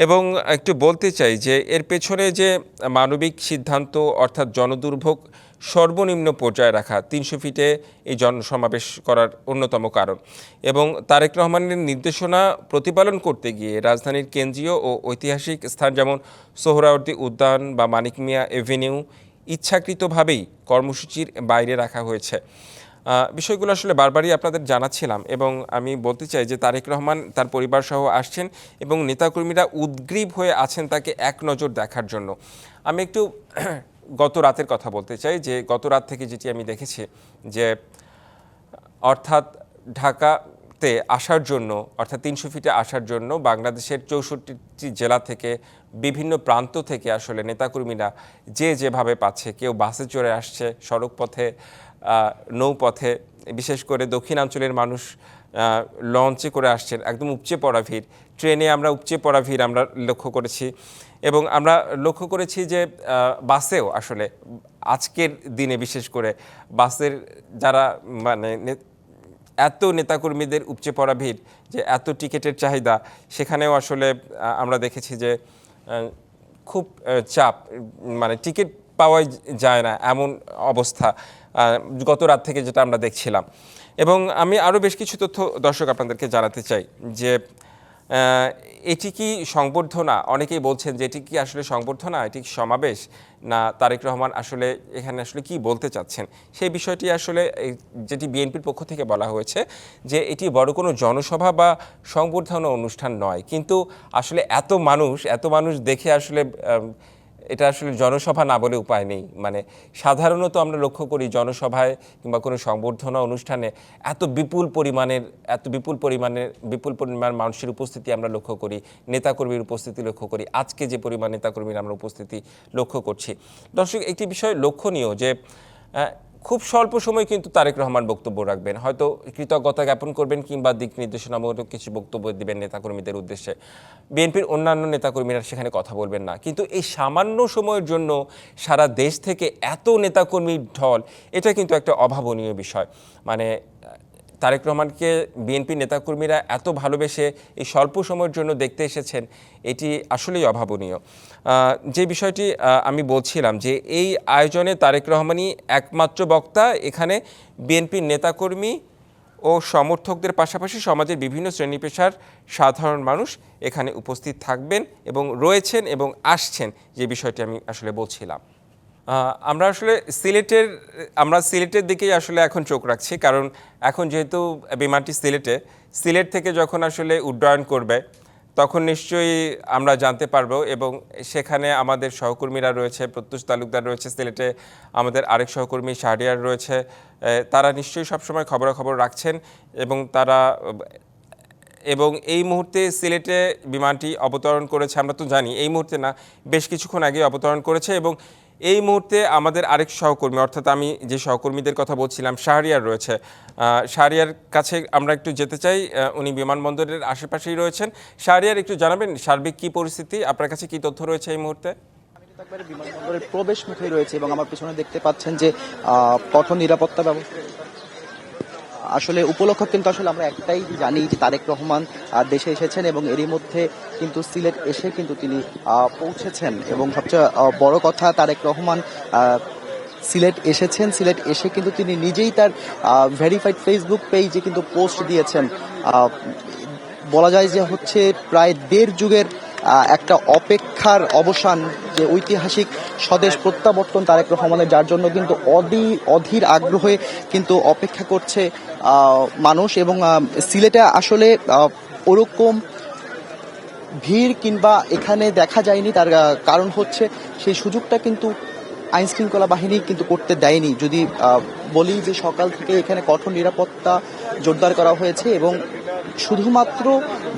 এবং একটু বলতে চাই যে এর পেছনে যে মানবিক সিদ্ধান্ত, অর্থাৎ জনদুর্ভোগ সর্বনিম্ন পর্যায়ে রাখা 300 ফিটে এই জনসমাবেশ করার অন্যতম কারণ। এবং তারেক রহমানের নির্দেশনা প্রতিপালন করতে গিয়ে রাজধানীর কেন্দ্রীয় ও ঐতিহাসিক স্থান যেমন সোহরাওয়ার্দী উদ্যান বা মানিক মিয়া এভিনিউ ইচ্ছাকৃতভাবেই কর্মসূচির বাইরে রাখা হয়েছে। বিষয়গুলো আসলে বারবারই আপনাদের জানাচ্ছিলাম, এবং আমি বলতে চাই যে তারেক রহমান তার পরিবার সহ আসছেন এবং নেতাকর্মীরা উদ্গ্রীব হয়ে আছেন তাকে এক নজর দেখার জন্য। আমি একটু গত রাতের কথা বলতে চাই যে গত রাত থেকে যেটি আমি দেখেছি যে অর্থাৎ ঢাকাতে আসার জন্য, অর্থাৎ 300 ফিটে আসার জন্য বাংলাদেশের 64টি জেলা থেকে বিভিন্ন প্রান্ত থেকে আসলে নেতাকর্মীরা যেভাবে পাচ্ছে, কেউ বাসে চড়ে আসছে, সড়ক পথে, নৌপথে, বিশেষ করে দক্ষিণাঞ্চলের মানুষ লঞ্চে করে আসছেন, একদম উপচে পড়া ভিড়। ট্রেনে আমরা উপচে পড়া ভিড় আমরা লক্ষ্য করেছি, এবং আমরা লক্ষ্য করেছি যে বাসেও আসলে আজকের দিনে বিশেষ করে বাসের যারা এত নেতাকর্মীদের উপচে পড়া ভিড়, যে এত টিকিটের চাহিদা, সেখানেও আসলে আমরা দেখেছি যে খুব চাপ, টিকিট পাওয়াই যায় না এমন অবস্থা গত রাত থেকে যেটা আমরা দেখছিলাম। এবং আমি আরও বেশ কিছু তথ্য দর্শক আপনাদেরকে জানাতে চাই যে এটি কি সংবর্ধনা, অনেকেই বলছেন যে এটি কি আসলে সংবর্ধনা, এটি কি সমাবেশ, না তারেক রহমান আসলে এখানে আসলে কি বলতে চাচ্ছেন সেই বিষয়টি আসলে যেটি বিএনপির পক্ষ থেকে বলা হয়েছে যে এটি বড় কোনো জনসভা বা সংবর্ধনা অনুষ্ঠান নয়, কিন্তু আসলে এত মানুষ দেখে আসলে এটা আসলে জনসভা না বলে উপায় নেই। মানে সাধারণত আমরা লক্ষ্য করি জনসভায় কিংবা কোনো সংবর্ধনা অনুষ্ঠানে বিপুল পরিমাণ মানুষের উপস্থিতি আমরা লক্ষ্য করি, নেতাকর্মীর উপস্থিতি লক্ষ্য করি। আজকে যে পরিমাণ নেতাকর্মীর আমরা উপস্থিতি লক্ষ্য করছি, দর্শক একটি বিষয় লক্ষণীয় যে খুব স্বল্প সময় কিন্তু তারেক রহমান বক্তব্য রাখবেন, হয়তো কৃতজ্ঞতা জ্ঞাপন করবেন কিংবা দিক নির্দেশনামূলক কিছু বক্তব্য দিবেন নেতাকর্মীদের উদ্দেশ্যে। বিএনপির অন্যান্য নেতাকর্মীরা সেখানে কথা বলবেন না, কিন্তু এই সামান্য সময়ের জন্য সারা দেশ থেকে এত নেতাকর্মীর ঢল, এটা কিন্তু একটা অভাবনীয় বিষয়। মানে তারেক রহমানকে বিএনপির নেতাকর্মীরা এত ভালোবেসে এই স্বল্প সময়ের জন্য দেখতে এসেছেন, এটি আসলেই অভাবনীয়। যে বিষয়টি আমি বলছিলাম যে এই আয়োজনে তারেক রহমানই একমাত্র বক্তা। এখানে বিএনপির নেতাকর্মী ও সমর্থকদের পাশাপাশি সমাজের বিভিন্ন শ্রেণী পেশার সাধারণ মানুষ এখানে উপস্থিত থাকবেন এবং রয়েছেন এবং আসছেন, যে বিষয়টি আমি আসলে বলছিলাম। আমরা সিলেটের দিকেই আসলে এখন চোখ রাখছি, কারণ এখন যেহেতু বিমানটি সিলেট থেকে যখন আসলে উড্ডয়ন করবে তখন নিশ্চয়ই আমরা জানতে পারবো, এবং সেখানে আমাদের সহকর্মীরা রয়েছে, প্রত্যুষ তালুকদার রয়েছে সিলেটে, আমাদের আরেক সহকর্মী শাহরিয়ার রয়েছে, তারা নিশ্চয়ই সবসময় খবরাখবর রাখছেন এবং এই মুহূর্তে সিলেটে বিমানটি অবতরণ করেছে, আমরা তো জানি এই মুহূর্তে না, বেশ কিছুক্ষণ আগে অবতরণ করেছে। এবং এই মুহূর্তে আমাদের আরেক সহকর্মী, অর্থাৎ আমি যে সহকর্মীদের কথা বলছিলাম, শাহরিয়ার রয়েছে। শাহরিয়ার কাছে আমরা একটু যেতে চাই, উনি বিমানবন্দরের আশেপাশেই রয়েছেন। শাহরিয়ার, একটু জানাবেন সার্বিক কী পরিস্থিতি, আপনার কাছে কী তথ্য রয়েছে এই মুহূর্তে? বিমানবন্দরের প্রবেশ মুখে রয়েছে এবং আমার পিছনে দেখতে পাচ্ছেন যে কঠোর নিরাপত্তা ব্যবস্থা। আসলে উপলক্ষ কিন্তু আসলে আমরা একটাই জানি যে তারেক রহমান দেশে এসেছেন এবং এরই মধ্যে কিন্তু সিলেট এসে কিন্তু তিনি পৌঁছেছেন, এবং সবচেয়ে বড় কথা তারেক রহমান সিলেট এসেছেন, সিলেট এসে কিন্তু তিনি নিজেই তার ভেরিফাইড ফেসবুক পেজে কিন্তু পোস্ট দিয়েছেন। বলা যায় যে হচ্ছে প্রায় 1.5 যুগের একটা অপেক্ষার অবসান, যে ঐতিহাসিক স্বদেশ প্রত্যাবর্তন তারেক রহমানের, যার জন্য কিন্তু অধীর আগ্রহে কিন্তু অপেক্ষা করছে মানুষ। এবং সিলেটে আসলে ওরকম ভিড় কিংবা এখানে দেখা যায়নি, তার কারণ হচ্ছে সেই সুযোগটা কিন্তু আইন শৃঙ্খলা বাহিনী কিন্তু করতে দেয়নি। যদি বলি যে সকাল থেকে এখানে কঠোর নিরাপত্তা জোরদার করা হয়েছে এবং শুধুমাত্র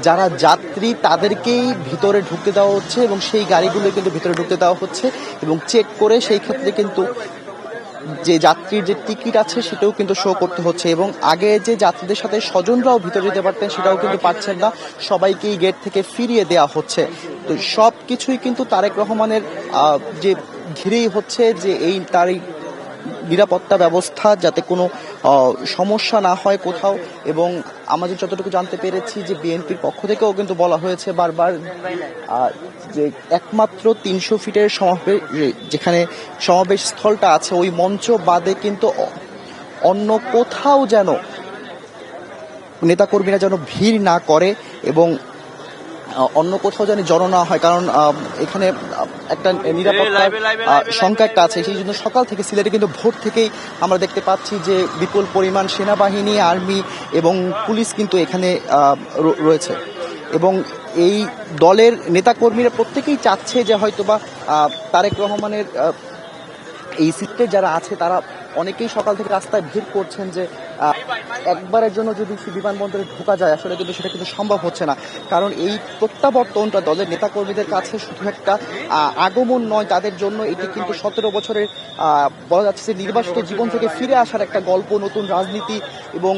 যারা যাত্রী তাদেরকেই ভিতরে ঢুকতে দেওয়া হচ্ছে এবং সেই গাড়িগুলো কিন্তু ভিতরে ঢুকতে দেওয়া হচ্ছে এবং চেক করে সেই ক্ষেত্রে কিন্তু যে যাত্রীর যে টিকিট আছে সেটাও কিন্তু শো করতে হচ্ছে। এবং আগে যে যাত্রীদের সাথে স্বজনরাও ভিতরে যেতে পারতেন সেটাও কিন্তু পাচ্ছেন না, সবাইকেই গেট থেকে ফিরিয়ে দেওয়া হচ্ছে। তো সব কিছুই কিন্তু তারেক রহমানের যে ঘিরেই হচ্ছে যে তার নিরাপত্তা ব্যবস্থা যাতে কোনো সমস্যা না হয় কোথাও। এবং আমাদের যতটুকু জানতে পেরেছি যে বিএনপির পক্ষ থেকেও কিন্তু বলা হয়েছে বারবার যে একমাত্র 300 ফিটের সমাবেশ, যেখানে সমাবেশ স্থলটা আছে ওই মঞ্চ বাদে কিন্তু অন্য কোথাও যেন নেতাকর্মীরা যেন ভিড় না করে এবং অন্য কোথাও যেন জড়ো না হয়, কারণ এখানে একটা নিরাপত্তার সংখ্যা একটা আছে। সেই জন্য সকাল থেকে সিলেটে কিন্তু ভোর থেকেই আমরা দেখতে পাচ্ছি যে বিপুল পরিমাণ সেনাবাহিনী, আর্মি এবং পুলিশ কিন্তু এখানে রয়েছে। এবং এই দলের নেতাকর্মীরা প্রত্যেকেই চাচ্ছে যে হয়তোবা তারেক রহমানের এই সিটে যারা আছে তারা অনেকেই সকাল থেকে রাস্তায় ভিড় করছেন যে একবারের জন্য যদি বিমানবন্দরে ঢোকা যায়, আসলে কিন্তু সেটা কিন্তু সম্ভব হচ্ছে না, কারণ এই প্রত্যাবর্তনটা দলের নেতাকর্মীদের কাছে শুধু একটা আগমন নয়, তাদের জন্য এটি কিন্তু 17 বছরের বলা যাচ্ছে যে নির্বাসিত জীবন থেকে ফিরে আসার একটা গল্প, নতুন রাজনীতি এবং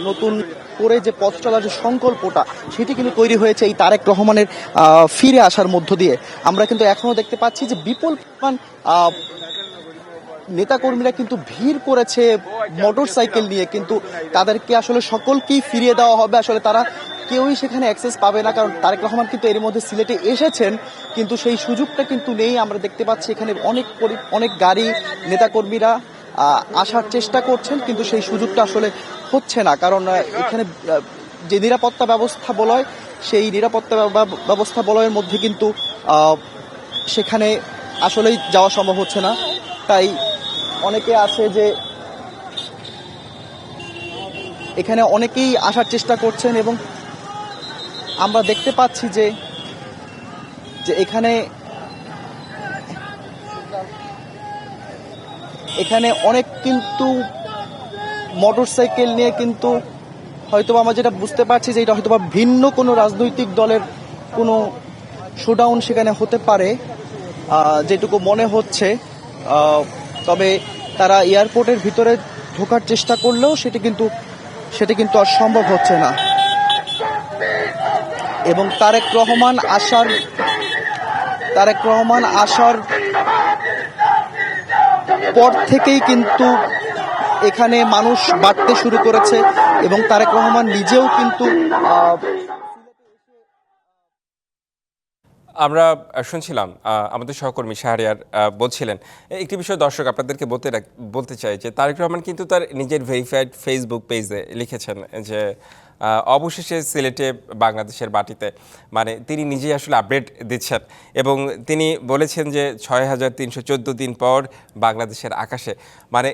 নতুন করে যে পথ চলার যে সংকল্পটা সেটি কিন্তু তৈরি হয়েছে এই তারেক রহমানের ফিরে আসার মধ্য দিয়ে। আমরা কিন্তু এখনো দেখতে পাচ্ছি যে বিপুল পরিমাণ নেতাকর্মীরা কিন্তু ভিড় করেছে মোটরসাইকেল নিয়ে, কিন্তু তাদেরকে আসলে সকলকেই ফিরিয়ে দেওয়া হবে। আসলে তারা কেউই সেখানে অ্যাক্সেস পাবে না, কারণ তারেক রহমান কিন্তু এর মধ্যে সিলেটে এসেছেন, কিন্তু সেই সুযোগটা কিন্তু নেই। আমরা দেখতে পাচ্ছি এখানে অনেক গাড়ি, নেতাকর্মীরা আসার চেষ্টা করছেন, কিন্তু সেই সুযোগটা আসলে হচ্ছে না, কারণ এখানে যে নিরাপত্তা ব্যবস্থা বলয়, সেই নিরাপত্তা ব্যবস্থা বলয়ের মধ্যে কিন্তু সেখানে আসলেই যাওয়া সম্ভব হচ্ছে না। তাই অনেকে আছে যে এখানে অনেকেই আসার চেষ্টা করছেন, এবং আমরা দেখতে পাচ্ছি যে এখানে অনেক কিন্তু মোটরসাইকেল নিয়ে, কিন্তু হয়তো আমরা যেটা বুঝতে পারছি যে এটা হয়তো ভিন্ন কোনো রাজনৈতিক দলের কোনো শোডাউন সেখানে হতে পারে, যেটুকু মনে হচ্ছে। তবে তারা এয়ারপোর্টের ভিতরে ঢোকার চেষ্টা করলেও সেটা কিন্তু আর সম্ভব হচ্ছে না। এবং তারেক রহমান আসার পর থেকেই কিন্তু এখানে মানুষ বাড়তে শুরু করেছে, এবং তারেক রহমান নিজেও কিন্তু আমরা শুনছিলাম আমাদের সহকর্মী শাহরিয়ার বলছিলেন একটি বিষয়। দর্শক আপনাদেরকে বলতে চাই যে তারেক রহমান কিন্তু তার নিজের ভেরিফাইড ফেসবুক পেজে লিখেছেন যে অবশেষে সিলেটে বাংলাদেশের মাটিতে, মানে তিনি নিজেই আসলে আপডেট দিচ্ছেন, এবং তিনি বলেছেন যে ৬,৩১৪ দিন পর বাংলাদেশের আকাশে, মানে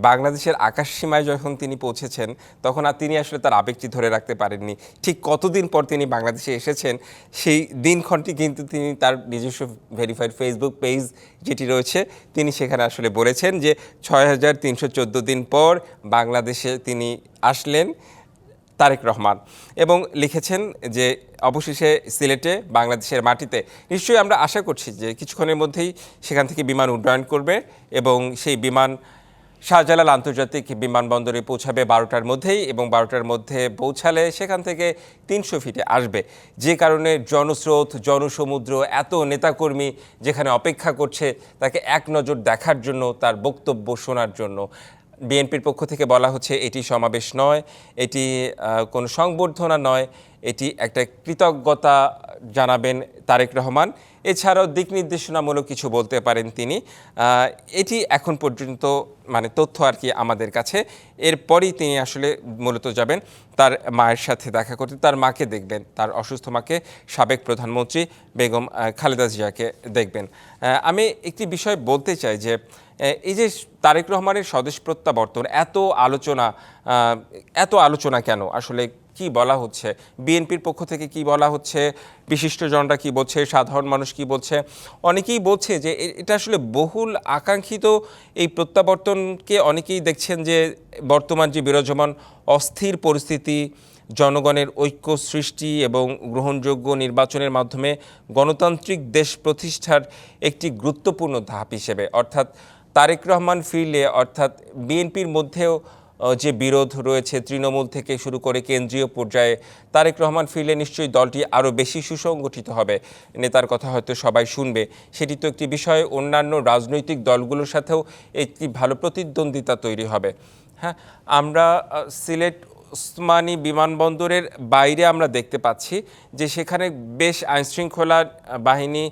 বাংলাদেশের আকাশ সীমায় যখন তিনি পৌঁছেছেন তখন আর তিনি আসলে তার আবেগটি ধরে রাখতে পারেননি। ঠিক কতদিন পর তিনি বাংলাদেশে এসেছেন সেই দিনক্ষণটি কিন্তু তিনি তার নিজস্ব ভেরিফাইড ফেসবুক পেজ যেটি রয়েছে তিনি সেখানে আসলে বলেছেন যে ৬,৩১৪ দিন পর বাংলাদেশে তিনি আসলেন তারেক রহমান, এবং লিখেছেন যে অবশেষে সিলেটে বাংলাদেশের মাটিতে। নিশ্চয়ই আমরা আশা করছি যে কিছুক্ষণের মধ্যেই সেখান থেকে বিমান উড্ডয়ন করবে, এবং সেই বিমান শাহজালাল আন্তর্জাতিক বিমানবন্দরে পৌঁছাবে 12টার মধ্যেই, এবং 12টার মধ্যে পৌঁছালে সেখান থেকে 300 ফিটে আসবে, যে কারণে জনস্রোত, জনসমুদ্র, এত নেতাকর্মী যেখানে অপেক্ষা করছে তাকে এক নজর দেখার জন্য, তার বক্তব্য শোনার জন্য। বিএনপির পক্ষ থেকে বলা হচ্ছে এটি সমাবেশ নয়, এটি কোনো সংবর্ধনা নয়, এটি একটা কৃতজ্ঞতা জানাবেন তারেক রহমান। এছাড়াও দিক নির্দেশনামূলক কিছু বলতে পারেন তিনি। এটি এখন পর্যন্ত মানে তথ্য আর কি আমাদের কাছে। এরপরই তিনি আসলে মূলত যাবেন তার মায়ের সাথে দেখা করতে, তার মাকে দেখবেন, তার অসুস্থ মাকে, সাবেক প্রধানমন্ত্রী বেগম খালেদা জিয়াকে দেখবেন। আমি একটি বিষয় বলতে চাই যে এই যে তারেক রহমানের স্বদেশ প্রত্যাবর্তন, এত আলোচনা কেন? আসলে কি বলা হচ্ছে? বিএনপির পক্ষ থেকে কি বলা হচ্ছে? বিশিষ্টজনরা কি বলছে? সাধারণ মানুষ কি বলছে? অনেকেই বলছে যে এটা আসলে বহুল আকাঙ্ক্ষিত এই প্রত্যাবর্তনকে অনেকেই দেখছেন যে বর্তমান যে বিরাজমান অস্থির পরিস্থিতি, জনগণের ঐক্য সৃষ্টি এবং গ্রহণযোগ্য নির্বাচনের মাধ্যমে গণতান্ত্রিক দেশ প্রতিষ্ঠার একটি গুরুত্বপূর্ণ ধাপ হিসেবে, অর্থাৎ তারেক রহমান ফিরলে, অর্থাৎ বিএনপির মধ্যেও যে বিরোধ রয়েছে তৃণমূল থেকে শুরু করে কেন্দ্রীয় পর্যায়ে, তারেক রহমান ফিরলে নিশ্চয়ই দলটি আরও বেশি সুসংগঠিত হবে, নেতার কথা হয়তো সবাই শুনবে। সেটি তো একটি বিষয়। অন্যান্য রাজনৈতিক দলগুলোর সাথেও একটি ভালো প্রতিদ্বন্দ্বিতা তৈরি হবে। হ্যাঁ, আমরা সিলেট ওসমানী বিমানবন্দরের বাইরে আমরা দেখতে পাচ্ছি যে সেখানে বেশ আইনশৃঙ্খলা বাহিনী,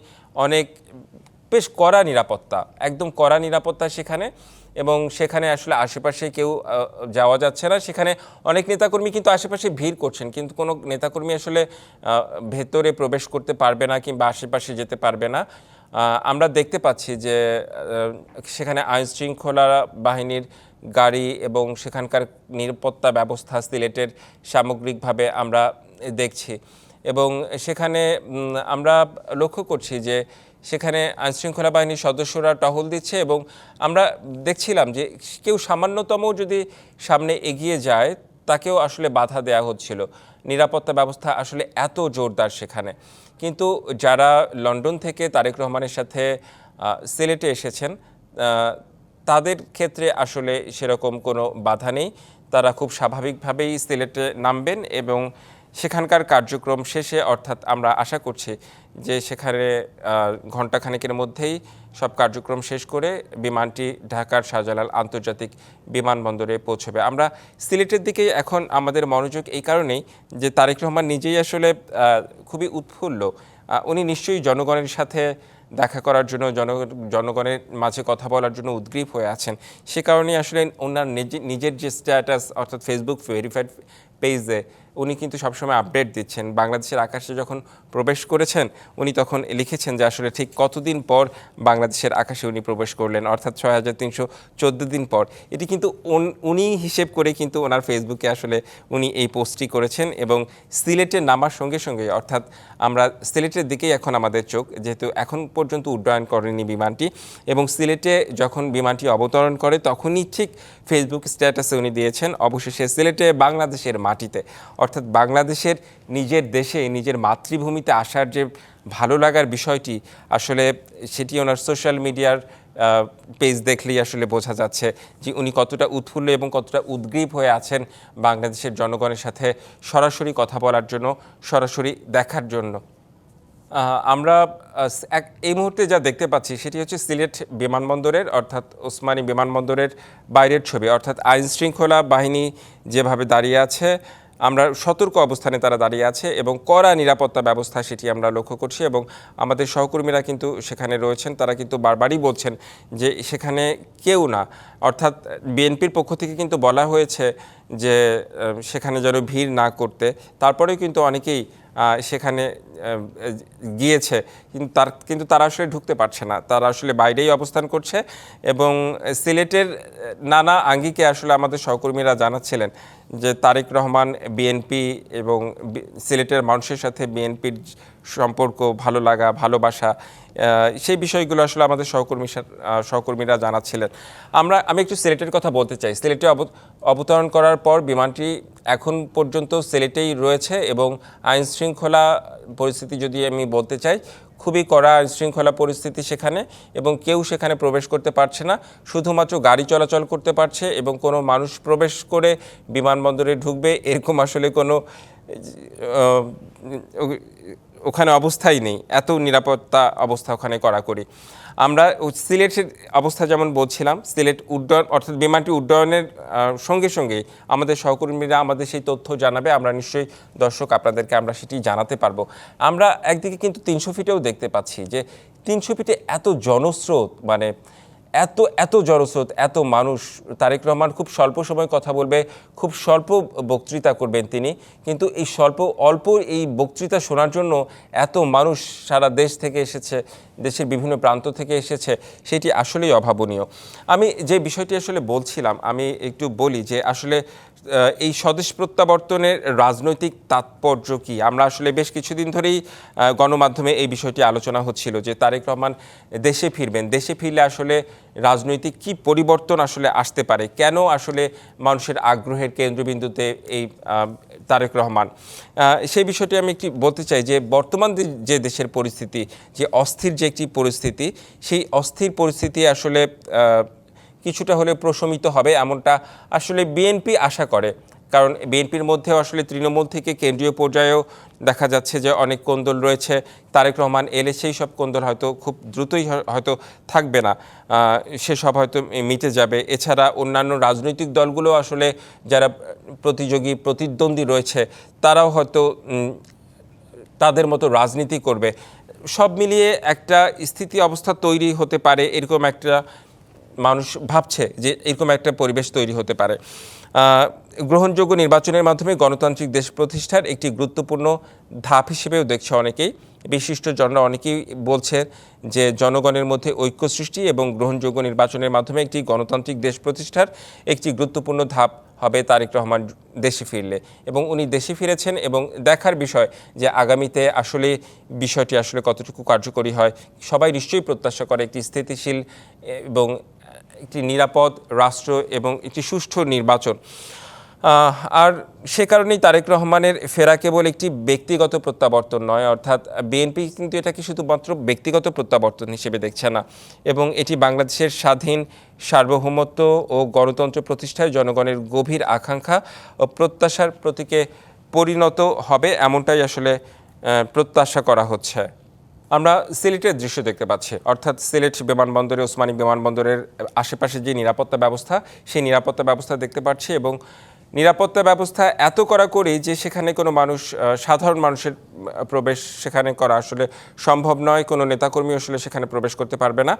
বেশ কড়া নিরাপত্তা, একদম কড়া নিরাপত্তা সেখানে, এবং সেখানে আসলে আশেপাশে কেউ যাওয়া যাচ্ছে না। সেখানে অনেক নেতাকর্মী কিন্তু আশেপাশে ভিড় করছেন, কিন্তু কোনো নেতাকর্মী আসলে ভেতরে প্রবেশ করতে পারবে না কিংবা আশেপাশে যেতে পারবে না। আমরা দেখতে পাচ্ছি যে সেখানে আইনশৃঙ্খলা বাহিনীর গাড়ি এবং সেখানকার নিরাপত্তা ব্যবস্থা সিলেটের সামগ্রিকভাবে আমরা দেখছি, এবং সেখানে আমরা লক্ষ্য করছি যে সেখানে আইনশৃঙ্খলা বাহিনীর সদস্যরা টহল দিচ্ছে, এবং আমরা দেখছিলাম যে কেউ সামান্যতম যদি সামনে এগিয়ে যায় তাকেও আসলে বাধা দেওয়া হচ্ছিল। নিরাপত্তা ব্যবস্থা আসলে এত জোরদার সেখানে। কিন্তু যারা লন্ডন থেকে তারেক রহমানের সাথে সিলেটে এসেছেন তাদের ক্ষেত্রে আসলে সেরকম কোনো বাধা নেই। তারা খুব স্বাভাবিকভাবেই সিলেটে নামবেন, এবং সেখানকার কার্যক্রম শেষে, অর্থাৎ আমরা আশা করছি যে সেখানে ঘণ্টাখানেকের মধ্যেই সব কার্যক্রম শেষ করে বিমানটি ঢাকার শাহজালাল আন্তর্জাতিক বিমানবন্দরে পৌঁছবে। আমরা সিলেটের দিকেই এখন আমাদের মনোযোগ এই কারণেই যে তারেক রহমান নিজেই আসলে খুবই উৎফুল্ল। উনি নিশ্চয়ই জনগণের সাথে দেখা করার জন্য, জনগণের মাঝে কথা বলার জন্য উদ্গ্রীব হয়ে আছেন। সে কারণেই আসলে ওনার নিজের যে স্ট্যাটাস, অর্থাৎ ফেসবুক ভেরিফাইড পেজে উনি কিন্তু সবসময় আপডেট দিচ্ছেন। বাংলাদেশের আকাশে যখন প্রবেশ করেছেন উনি তখন লিখেছেন যে আসলে ঠিক কতদিন পর বাংলাদেশের আকাশে উনি প্রবেশ করলেন, অর্থাৎ 6314 দিন পর। এটি কিন্তু উনি হিসেব করে কিন্তু ওনার ফেসবুকে আসলে উনি এই পোস্টটি করেছেন। এবং সিলেটে নামার সঙ্গে সঙ্গে, অর্থাৎ আমরা সিলেটের দিকেই এখন আমাদের চোখ, যেহেতু এখন পর্যন্ত উড্ডয়ন করেনি বিমানটি, এবং সিলেটে যখন বিমানটি অবতরণ করে তখনই ঠিক ফেসবুক স্ট্যাটাসে উনি দিয়েছেন অবশেষে সিলেটে বাংলাদেশের মাটিতে, অর্থাৎ বাংলাদেশের নিজের দেশে নিজের মাতৃভূমিতে আসার যে ভালো লাগার বিষয়টি আসলে সেটি ওনার সোশ্যাল মিডিয়ার পেজ দেখলেই আসলে বোঝা যাচ্ছে যে উনি কতটা উৎফুল্ল এবং কতটা উদ্গ্রীব হয়ে আছেন বাংলাদেশের জনগণের সাথে সরাসরি কথা বলার জন্য, সরাসরি দেখার জন্য। আমরা এই মুহূর্তে যা দেখতে পাচ্ছি সেটি হচ্ছে সিলেট বিমানবন্দরের, অর্থাৎ ওসমানী বিমানবন্দরের বাইরের ছবি, অর্থাৎ আইন শৃঙ্খলা বাহিনী যেভাবে দাঁড়িয়ে আছে, আমরা সতর্ক অবস্থানে তারা দাঁড়িয়ে আছে এবং কড়া নিরাপত্তা ব্যবস্থা সেটি আমরা লক্ষ্য করছি। এবং আমাদের সহকর্মীরা কিন্তু সেখানে রয়েছেন, তারা কিন্তু বারবারই বলছেন যে সেখানে কেউ না, অর্থাৎ বিএনপির পক্ষ থেকে কিন্তু বলা হয়েছে যে সেখানে যেন ভিড় না করতে, তারপরেও কিন্তু অনেকেই সেখানে গিয়েছে, কিন্তু তারা আসলে ঢুকতে পারছে না, তারা আসলে বাইরেই অবস্থান করছে। এবং সিলেটের নানা আঙ্গিকে আসলে আমাদের সহকর্মীরা জানাচ্ছিলেন যে তারেক রহমান, বিএনপি এবং সিলেটের মানুষের সাথে বিএনপির সম্পর্ক, ভালো লাগা, ভালোবাসা, সেই বিষয়গুলো আসলে আমাদের সহকর্মীরা জানাচ্ছিলেন। আমি একটু সিলেটের কথা বলতে চাই। সিলেটে অবতরণ করার পর বিমানটি এখন পর্যন্ত সিলেটেই রয়েছে এবং আইন শৃঙ্খলা পরিস্থিতি যদি আমি বলতে চাই, খুবই কড়া আইন শৃঙ্খলা পরিস্থিতি সেখানে, এবং কেউ সেখানে প্রবেশ করতে পারছে না, শুধুমাত্র গাড়ি চলাচল করতে পারছে এবং কোনো মানুষ প্রবেশ করে বিমানবন্দরে ঢুকবে এরকম আসলে কোনো ওখানে অবস্থাই নেই, এত নিরাপত্তা অবস্থা ওখানে কড়াকড়ি। আমরা সিলেটের অবস্থা যেমন বলছিলাম, সিলেট উড্ডয়ন, অর্থাৎ বিমানটি উড্ডয়নের সঙ্গে সঙ্গে আমাদের সহকর্মীরা আমাদের সেই তথ্য জানাবে, আমরা নিশ্চয়ই দর্শক আপনাদেরকে আমরা সেটি জানাতে পারবো। আমরা একদিকে কিন্তু 300 ফিটেও দেখতে পাচ্ছি যে 300 ফিটে এত জনস্রোত, মানে এত জনস্রোত, এত মানুষ। তারেক রহমান খুব স্বল্প সময় কথা বলবে, খুব স্বল্প বক্তৃতা করবেন তিনি, কিন্তু এই অল্প এই বক্তৃতা শোনার জন্য এত মানুষ সারা দেশ থেকে এসেছে, দেশের বিভিন্ন প্রান্ত থেকে এসেছে, সেটি আসলেই অভাবনীয়। আমি যে বিষয়টি আসলে বলছিলাম, আমি একটু বলি যে আসলে এই স্বদেশ প্রত্যাবর্তনের রাজনৈতিক তাৎপর্য কি। আমরা আসলে বেশ কিছুদিন ধরেই গণমাধ্যমে এই বিষয়টি আলোচনা হচ্ছিল যে তারেক রহমান দেশে ফিরবেন, দেশে ফিরলে আসলে রাজনৈতিক কি পরিবর্তন আসলে আসতে পারে, কেন আসলে মানুষের আগ্রহের কেন্দ্রবিন্দুতে এই তারেক রহমান। সেই বিষয়টি আমি একটি বলতে চাই যে বর্তমান যে দেশের পরিস্থিতি, যে অস্থির যে একটি পরিস্থিতি, সেই অস্থির পরিস্থিতি আসলে কিছুটা হলে প্রশমিত হবে এমনটা আসলে বিএনপি আশা করে। কারণ বিএনপির মধ্যেও আসলে তৃণমূল থেকে কেন্দ্রীয় পর্যায়েও দেখা যাচ্ছে যে অনেক কোন্দল রয়েছে। তারেক রহমান এলে সেই সব কোন্দল হয়তো খুব দ্রুতই হয়তো থাকবে না, সেসব হয়তো মিটে যাবে। এছাড়া অন্যান্য রাজনৈতিক দলগুলো আসলে যারা প্রতিদ্বন্দ্বী রয়েছে তারাও হয়তো তাদের মতো রাজনীতি করবে। সব মিলিয়ে একটা স্থিতি অবস্থা তৈরি হতে পারে, এরকম একটা মানুষ ভাবছে যে এরকম একটা পরিবেশ তৈরি হতে পারে। গ্রহণযোগ্য নির্বাচনের মাধ্যমে গণতান্ত্রিক দেশ প্রতিষ্ঠার একটি গুরুত্বপূর্ণ ধাপ হিসেবেও দেখছে অনেকেই, বিশিষ্টজনরা অনেকেই বলছে যে জনগণের মধ্যে ঐক্য সৃষ্টি এবং গ্রহণযোগ্য নির্বাচনের মাধ্যমে একটি গণতান্ত্রিক দেশ প্রতিষ্ঠার একটি গুরুত্বপূর্ণ ধাপ হবে তারেক রহমান দেশে ফিরলে। এবং উনি দেশে ফিরেছেন এবং দেখার বিষয় যে আগামীতে আসলে বিষয়টি আসলে কতটুকু কার্যকরী হয়। সবাই নিশ্চয়ই প্রত্যাশা করে একটি স্থিতিশীল এবং একটি নিরাপদ রাষ্ট্র এবং একটি সুষ্ঠু নির্বাচন। আর সে কারণেই তারেক রহমানের ফেরা কেবল একটি ব্যক্তিগত প্রত্যাবর্তন নয়, অর্থাৎ বিএনপি কিন্তু এটাকে শুধুমাত্র ব্যক্তিগত প্রত্যাবর্তন হিসেবে দেখছে না, এবং এটি বাংলাদেশের স্বাধীন সার্বভৌমত্ব ও গণতন্ত্র প্রতিষ্ঠায় জনগণের গভীর আকাঙ্ক্ষা ও প্রত্যাশার প্রতীকে পরিণত হবে এমনটাই আসলে প্রত্যাশা করা হচ্ছে। আমরা সিলেটের দৃশ্য দেখতে পাচ্ছি, অর্থাৎ সিলেট বিমানবন্দরে, ওসমানী বিমানবন্দরের আশেপাশে যে নিরাপত্তা ব্যবস্থা, সেই নিরাপত্তা ব্যবস্থা দেখতে পাচ্ছি এবং নিরাপত্তা ব্যবস্থা এত কড়াকড়ি যে সেখানে কোনো মানুষ, সাধারণ মানুষের প্রবেশ সেখানে করা আসলে সম্ভব নয়। কোনো নেতাকর্মী আসলে সেখানে প্রবেশ করতে পারবে না।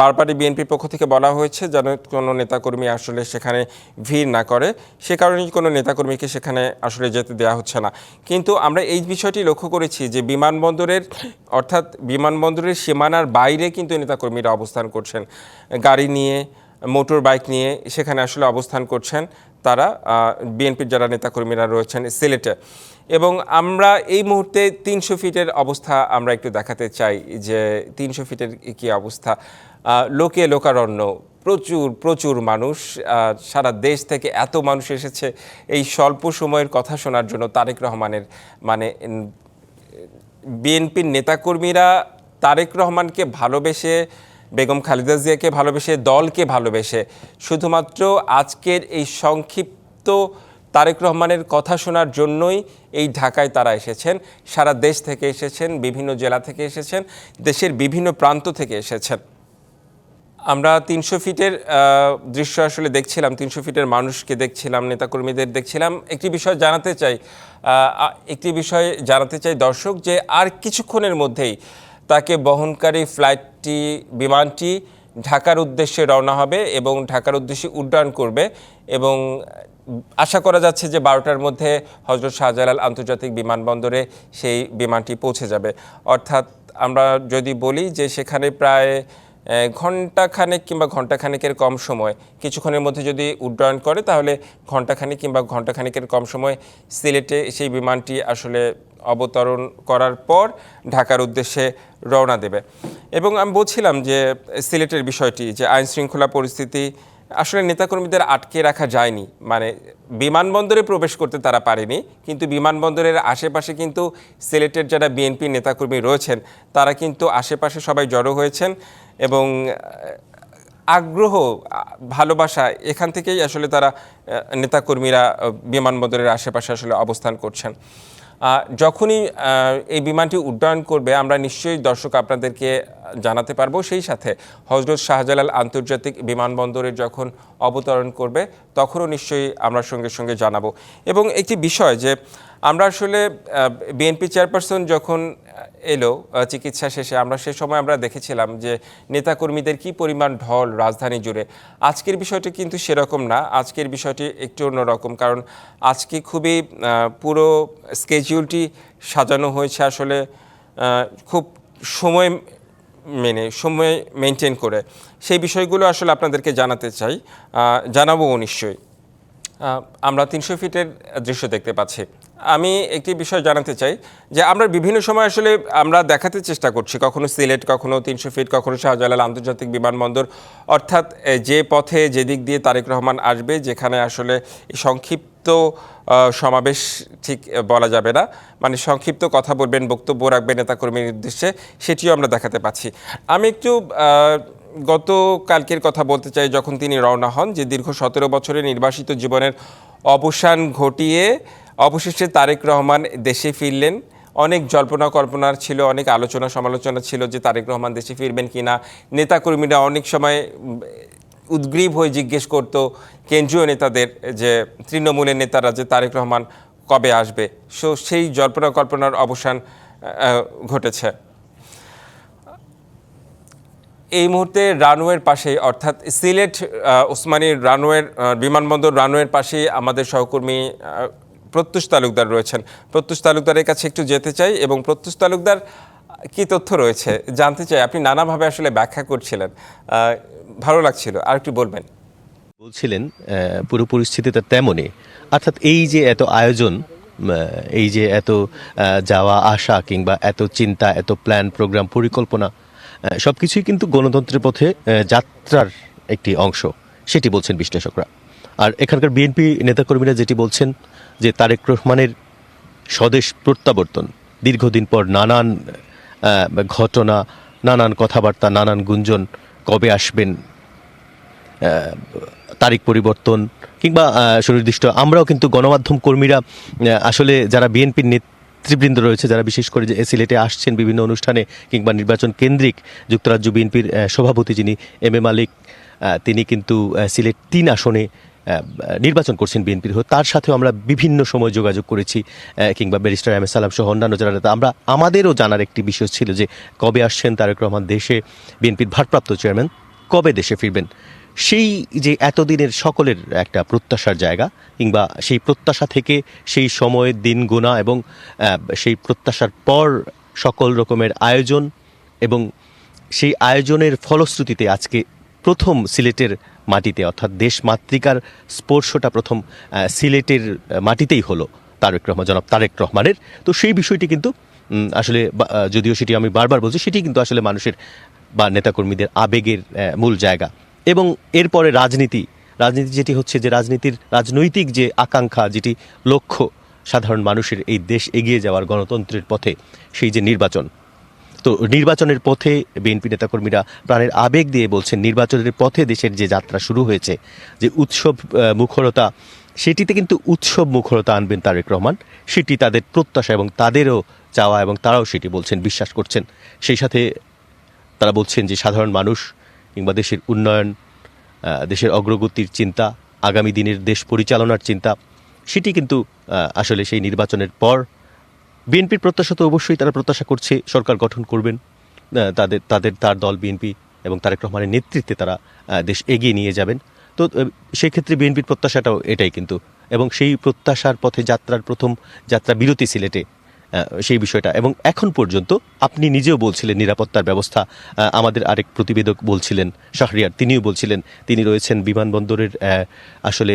বারবারই বিএনপির পক্ষ থেকে বলা হয়েছে যেন কোনো নেতাকর্মী আসলে সেখানে ভিড় না করে, সে কারণেই কোনো নেতাকর্মীকে সেখানে আসলে যেতে দেওয়া হচ্ছে না। কিন্তু আমরা এই বিষয়টি লক্ষ্য করেছি যে বিমানবন্দরের, অর্থাৎ বিমানবন্দরের সীমানার বাইরে কিন্তু নেতাকর্মীরা অবস্থান করছেন, গাড়ি নিয়ে, মোটর বাইক নিয়ে সেখানে আসলে অবস্থান করছেন তারা, বিএনপির যারা নেতাকর্মীরা রয়েছেন সিলেটে। এবং আমরা এই মুহূর্তে 300 ফিটের অবস্থা আমরা একটু দেখাতে চাই যে 300 ফিটের কী অবস্থা। লোকে লোকারণ্য, প্রচুর প্রচুর মানুষ, সারা দেশ থেকে এত মানুষ এসেছে এই স্বল্প সময়ের কথা শোনার জন্য তারেক রহমানের, মানে বিএনপির নেতাকর্মীরা তারেক রহমানকে ভালোবেসে, বেগম খালেদা জিয়াকে ভালোবেসে, দলকে ভালোবেসে শুধুমাত্র আজকের এই সংক্ষিপ্ত তারেক রহমানের কথা শোনার জন্যই এই ঢাকায় তারা এসেছেন। সারা দেশ থেকে এসেছেন, বিভিন্ন জেলা থেকে এসেছেন, দেশের বিভিন্ন প্রান্ত থেকে এসেছেন। আমরা 300 ফিটের দৃশ্য আসলে দেখছিলাম, 300 ফিটের মানুষকে দেখছিলাম, নেতাকর্মীদের দেখছিলাম। একটি বিষয় জানাতে চাই দর্শক, যে আর কিছুক্ষণের মধ্যেই তাকে বহনকারী বিমানটি ঢাকার উদ্দেশ্যে রওনা হবে এবং ঢাকার উদ্দেশ্যে উড্ডয়ন করবে এবং আশা করা যাচ্ছে যে 12টার মধ্যে হযরত শাহজালাল আন্তর্জাতিক বিমানবন্দরে সেই বিমানটি পৌঁছে যাবে। অর্থাৎ আমরা যদি বলি যে সেখানে প্রায় ঘণ্টাখানেক কিংবা ঘণ্টাখানেকের কম সময়, কিছুক্ষণের মধ্যে যদি উড্ডয়ন করে তাহলে ঘণ্টাখানেক কিংবা ঘণ্টাখানেকের কম সময় সিলেটে সেই বিমানটি আসলে অবতরণ করার পর ঢাকার উদ্দেশ্যে রওনা দেবে। এবং আমি বলছিলাম যে সিলেটের বিষয়টি, যে আইন শৃঙ্খলা পরিস্থিতি আসলে নেতাকর্মীদের আটকে রাখা যায়নি, মানে বিমানবন্দরে প্রবেশ করতে তারা পারেনি, কিন্তু বিমানবন্দরের আশেপাশে কিন্তু সিলেটের যারা বিএনপি নেতাকর্মী রয়েছেন তারা কিন্তু আশেপাশে সবাই জড়ো হয়েছেন এবং আগ্রহ, ভালোবাসা, এখান থেকেই আসলে তারা নেতাকর্মীরা বিমানবন্দরের আশেপাশে আসলে অবস্থান করছেন। যখনই এই বিমানটি উড্ডয়ন করবে আমরা নিশ্চয়ই দর্শক আপনাদেরকে জানাতে পারবো। সেই সাথে হযরত শাহজালাল আন্তর্জাতিক বিমানবন্দরে যখন অবতরণ করবে তখনও নিশ্চয়ই আমরা সঙ্গে সঙ্গে জানাবো। এবং একটি বিষয়, যে আমরা আসলে বিএনপি চেয়ারপারসন যখন এলো চিকিৎসা শেষে, আমরা সে সময় আমরা দেখেছিলাম যে নেতাকর্মীদের কি পরিমাণ ঢল রাজধানী জুড়ে। আজকের বিষয়টি কিন্তু সেরকম না, আজকের বিষয়টি একটু অন্যরকম, কারণ আজকে খুবই পুরো স্কেডিউলটি সাজানো হয়েছে আসলে খুব সময় মেনটেন করে। সেই বিষয়গুলো আসলে আপনাদেরকে জানাতে চাই, জানাবো নিশ্চয়ই। আমরা 300 ফিটের দৃশ্য দেখতে পাচ্ছি। আমি একটি বিষয় জানাতে চাই যে আমরা বিভিন্ন সময় আসলে আমরা দেখাতে চেষ্টা করছি, কখনো সিলেট, কখনো 300 ফিট, কখনো শাহজালাল আন্তর্জাতিক বিমানবন্দর, অর্থাৎ যে পথে যেদিক দিয়ে তারেক রহমান আসবে, যেখানে আসলে সংক্ষিপ্ত সমাবেশ ঠিক বলা যাবে না, মানে সংক্ষিপ্ত কথা বলবেন, বক্তব্য রাখবেন নেতাকর্মীর উদ্দেশ্যে, সেটিও আমরা দেখাতে পাচ্ছি। আমি একটু গতকালকের কথা বলতে চাই, যখন তিনি রওনা হন, যে দীর্ঘ 17 বছরের নির্বাসিত জীবনের অবসান ঘটিয়ে অবশেষে তারেক রহমান দেশে ফিরলেন। অনেক জল্পনা কল্পনার ছিল, অনেক আলোচনা সমালোচনা ছিল যে তারেক রহমান দেশে ফিরবেন কিনা। নেতাকর্মীরা অনেক সময় উদ্গ্রীব হয়ে জিজ্ঞেস করতো কেন্দ্রীয় নেতাদের, যে তৃণমূলের নেতারা, যে তারেক রহমান কবে আসবে। সেই জল্পনা কল্পনার অবসান ঘটেছে। এই মুহূর্তে রানওয়ের পাশে, অর্থাৎ সিলেট ওসমানী বিমানবন্দর রানওয়ের পাশে আমাদের সহকর্মী প্রত্যুষ তালুকদার রয়েছেন। প্রত্যুষ তালুকদারের কাছে একটু যেতে চাই এবং প্রত্যুষ তালুকদার কি তথ্য রয়েছে জানতে চাই। আপনি নানাভাবে আসলে ব্যাখ্যা করছিলেন, ভালো লাগছিল, আর একটু বলছিলেন পুরো পরিস্থিতিটা তেমনই, অর্থাৎ এই যে এত আয়োজন, এই যে এত যাওয়া আসা কিংবা এত চিন্তা, এত প্ল্যান, প্রোগ্রাম, পরিকল্পনা, সবকিছুই কিন্তু গণতন্ত্রের পথে যাত্রার একটি অংশ, সেটি বলছেন বিশ্লেষকরা। আর এখানকার বিএনপি নেতাকর্মীরা যেটি বলছেন, যে তারেক রহমানের স্বদেশ প্রত্যাবর্তন, দীর্ঘদিন পর নানান ঘটনা, নানান কথাবার্তা, নানান গুঞ্জন, কবে আসবেন, তারিখ পরিবর্তন কিংবা সুনির্দিষ্ট আমরাও কিন্তু গণমাধ্যম কর্মীরা আসলে যারা বিএনপির নেতৃবৃন্দ রয়েছে, যারা বিশেষ করে যে সিলেটে আসছেন বিভিন্ন অনুষ্ঠানে কিংবা নির্বাচন কেন্দ্রিক, যুক্তরাজ্য বিএনপির সভাপতি যিনি এম এ মালিক, তিনি কিন্তু সিলেট ৩ আসনে নির্বাচন করছেন বিএনপির হয়ে, তার সাথেও আমরা বিভিন্ন সময় যোগাযোগ করেছি, কিংবা ব্যারিস্টার এম এ সালাম সহ অন্যান্য যারা নেতা। আমাদেরও জানার একটি বিষয় ছিল যে কবে আসছেন তারেক রহমান দেশে, বিএনপির ভারপ্রাপ্ত চেয়ারম্যান কবে দেশে ফিরবেন। সেই যে এতদিনের সকলের একটা প্রত্যাশার জায়গা, কিংবা সেই প্রত্যাশা থেকে সেই সময়ের দিন গোনা এবং সেই প্রত্যাশার পর সকল রকমের আয়োজন এবং সেই আয়োজনের ফলশ্রুতিতে আজকে প্রথম সিলেটের মাটিতে, অর্থাৎ দেশমাতৃকার স্পর্শটা প্রথম সিলেটের মাটিতেই হলো জনাব তারেক রহমানের। তো সেই বিষয়টি কিন্তু আসলে যদিও সেটি আমি বারবার বলছি, সেটি কিন্তু আসলে মানুষের বা নেতাকর্মীদের আবেগের মূল জায়গা। এবং এরপরে রাজনীতি যেটি হচ্ছে যে রাজনৈতিক যে আকাঙ্ক্ষা, যেটি লক্ষ্য সাধারণ মানুষের এই দেশ এগিয়ে যাওয়ার গণতন্ত্রের পথে, সেই যে নির্বাচন, তো নির্বাচনের পথে বিএনপি নেতাকর্মীরা প্রাণের আবেগ দিয়ে বলছেন, নির্বাচনের পথে দেশের যে যাত্রা শুরু হয়েছে, যে উৎসব মুখরতা, সেটিতে কিন্তু উৎসব মুখরতা আনবেন তারেক রহমান, সেটি তাদের প্রত্যাশা এবং তাদেরও চাওয়া, এবং তারাও সেটি বলছেন, বিশ্বাস করছেন। সেই সাথে তারা বলছেন যে সাধারণ মানুষ কিংবা দেশের উন্নয়ন, দেশের অগ্রগতির চিন্তা, আগামী দিনের দেশ পরিচালনার চিন্তা, সেটি কিন্তু আসলে সেই নির্বাচনের পর বিএনপির প্রত্যাশা তো অবশ্যই তারা প্রত্যাশা করছে সরকার গঠন করবেন, তার দল বিএনপি এবং তারেক রহমানের নেতৃত্বে তারা দেশ এগিয়ে নিয়ে যাবেন। তো সেই ক্ষেত্রে বিএনপির প্রত্যাশাটাও এটাই কিন্তু, এবং সেই প্রত্যাশার পথে যাত্রার প্রথম যাত্রা বিরতি সিলেটে, সেই বিষয়টা। এবং এখন পর্যন্ত আপনি নিজেও বলছিলেন নিরাপত্তার ব্যবস্থা, আমাদের আরেক প্রতিবেদক বলছিলেন শাহরিয়ার, তিনিও বলছিলেন, তিনি রয়েছেন বিমানবন্দরের আসলে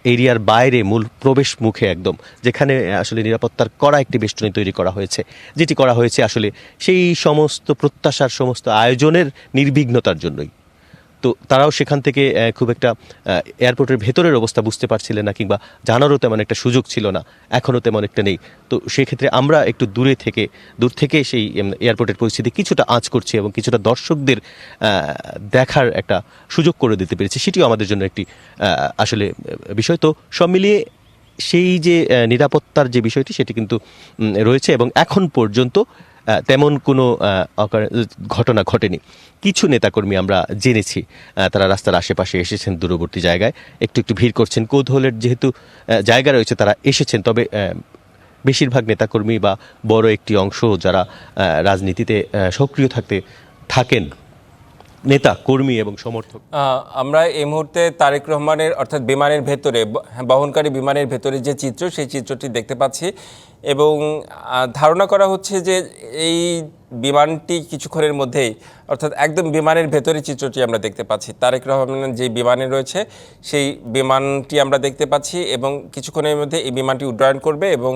এরিয়ার বাইরে মূল প্রবেশ মুখে একদম, যেখানে আসলে নিরাপত্তার কড়া একটি বেষ্টনী তৈরি করা হয়েছে, যেটি করা হয়েছে আসলে সেই সমস্ত প্রত্যাশার সমস্ত আয়োজনের নির্বিঘ্নতার জন্যই। তো তারাও সেখান থেকে খুব একটা এয়ারপোর্টের ভেতরের অবস্থা বুঝতে পারছিলেন না, কিংবা জানারও তেমন একটা সুযোগ ছিল না, এখনও তেমন একটা নেই। তো সেক্ষেত্রে আমরা একটু দূর থেকে সেই এয়ারপোর্টের পরিস্থিতি কিছুটা আঁচ করছি এবং কিছুটা দর্শকদের দেখার একটা সুযোগ করে দিতে পেরেছি, সেটিও আমাদের জন্য একটি আসলে বিষয়। তো সব মিলিয়ে সেই যে নিরাপত্তার যে বিষয়টি, সেটি কিন্তু রয়েছে, এবং এখন পর্যন্ত তেমন কোনো ঘটনা ঘটেনি। কিছু নেতাকর্মী আমরা জেনেছি তারা রাস্তার আশেপাশে এসেছেন, দূরবর্তী জায়গায় একটু ভিড় করছেন, কৌতূহলের যেহেতু জায়গা রয়েছে তারা এসেছেন। তবে বেশিরভাগ নেতাকর্মী বা বড় একটি অংশ যারা রাজনীতিতে সক্রিয় থাকেন, নেতা কর্মী এবং সমর্থক। আমরা এই মুহূর্তে তারেক রহমানের অর্থাৎ বিমানের ভেতরে, বহনকারী বিমানের ভেতরে যে চিত্র, সেই চিত্রটি দেখতে পাচ্ছি, এবং ধারণা করা হচ্ছে যে এই বিমানটি কিছুক্ষণের মধ্যেই, অর্থাৎ একদম বিমানের ভেতরে চিত্রটি আমরা দেখতে পাচ্ছি, তারেক রহমানের যে বিমানে রয়েছে সেই বিমানটি আমরা দেখতে পাচ্ছি, এবং কিছুক্ষণের মধ্যে এই বিমানটি উড্ডয়ন করবে এবং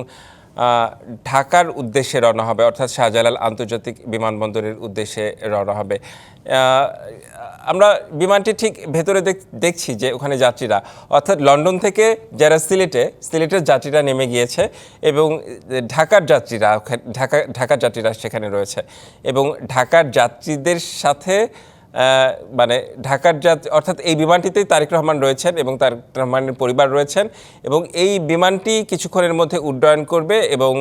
ঢাকার উদ্দেশ্যে রওনা হবে, অর্থাৎ শাহজালাল আন্তর্জাতিক বিমানবন্দরের উদ্দেশ্যে রওনা হবে। আমরা বিমানটি ঠিক ভেতরে দেখছি যে ওখানে যাত্রীরা, অর্থাৎ লন্ডন থেকে যারা সিলেটের যাত্রীরা নেমে গিয়েছে, এবং ঢাকার যাত্রীরা সেখানে রয়েছে, এবং ঢাকার যাত্রীদের সাথে মানে অর্থাৎ এই বিমানটিতেই তারেক রহমান রয়েছেন এবং তারেক রহমানের পরিবার রয়েছেন, এবং এই বিমানটি কিছুক্ষণের মধ্যে উড্ডয়ন করবে এবং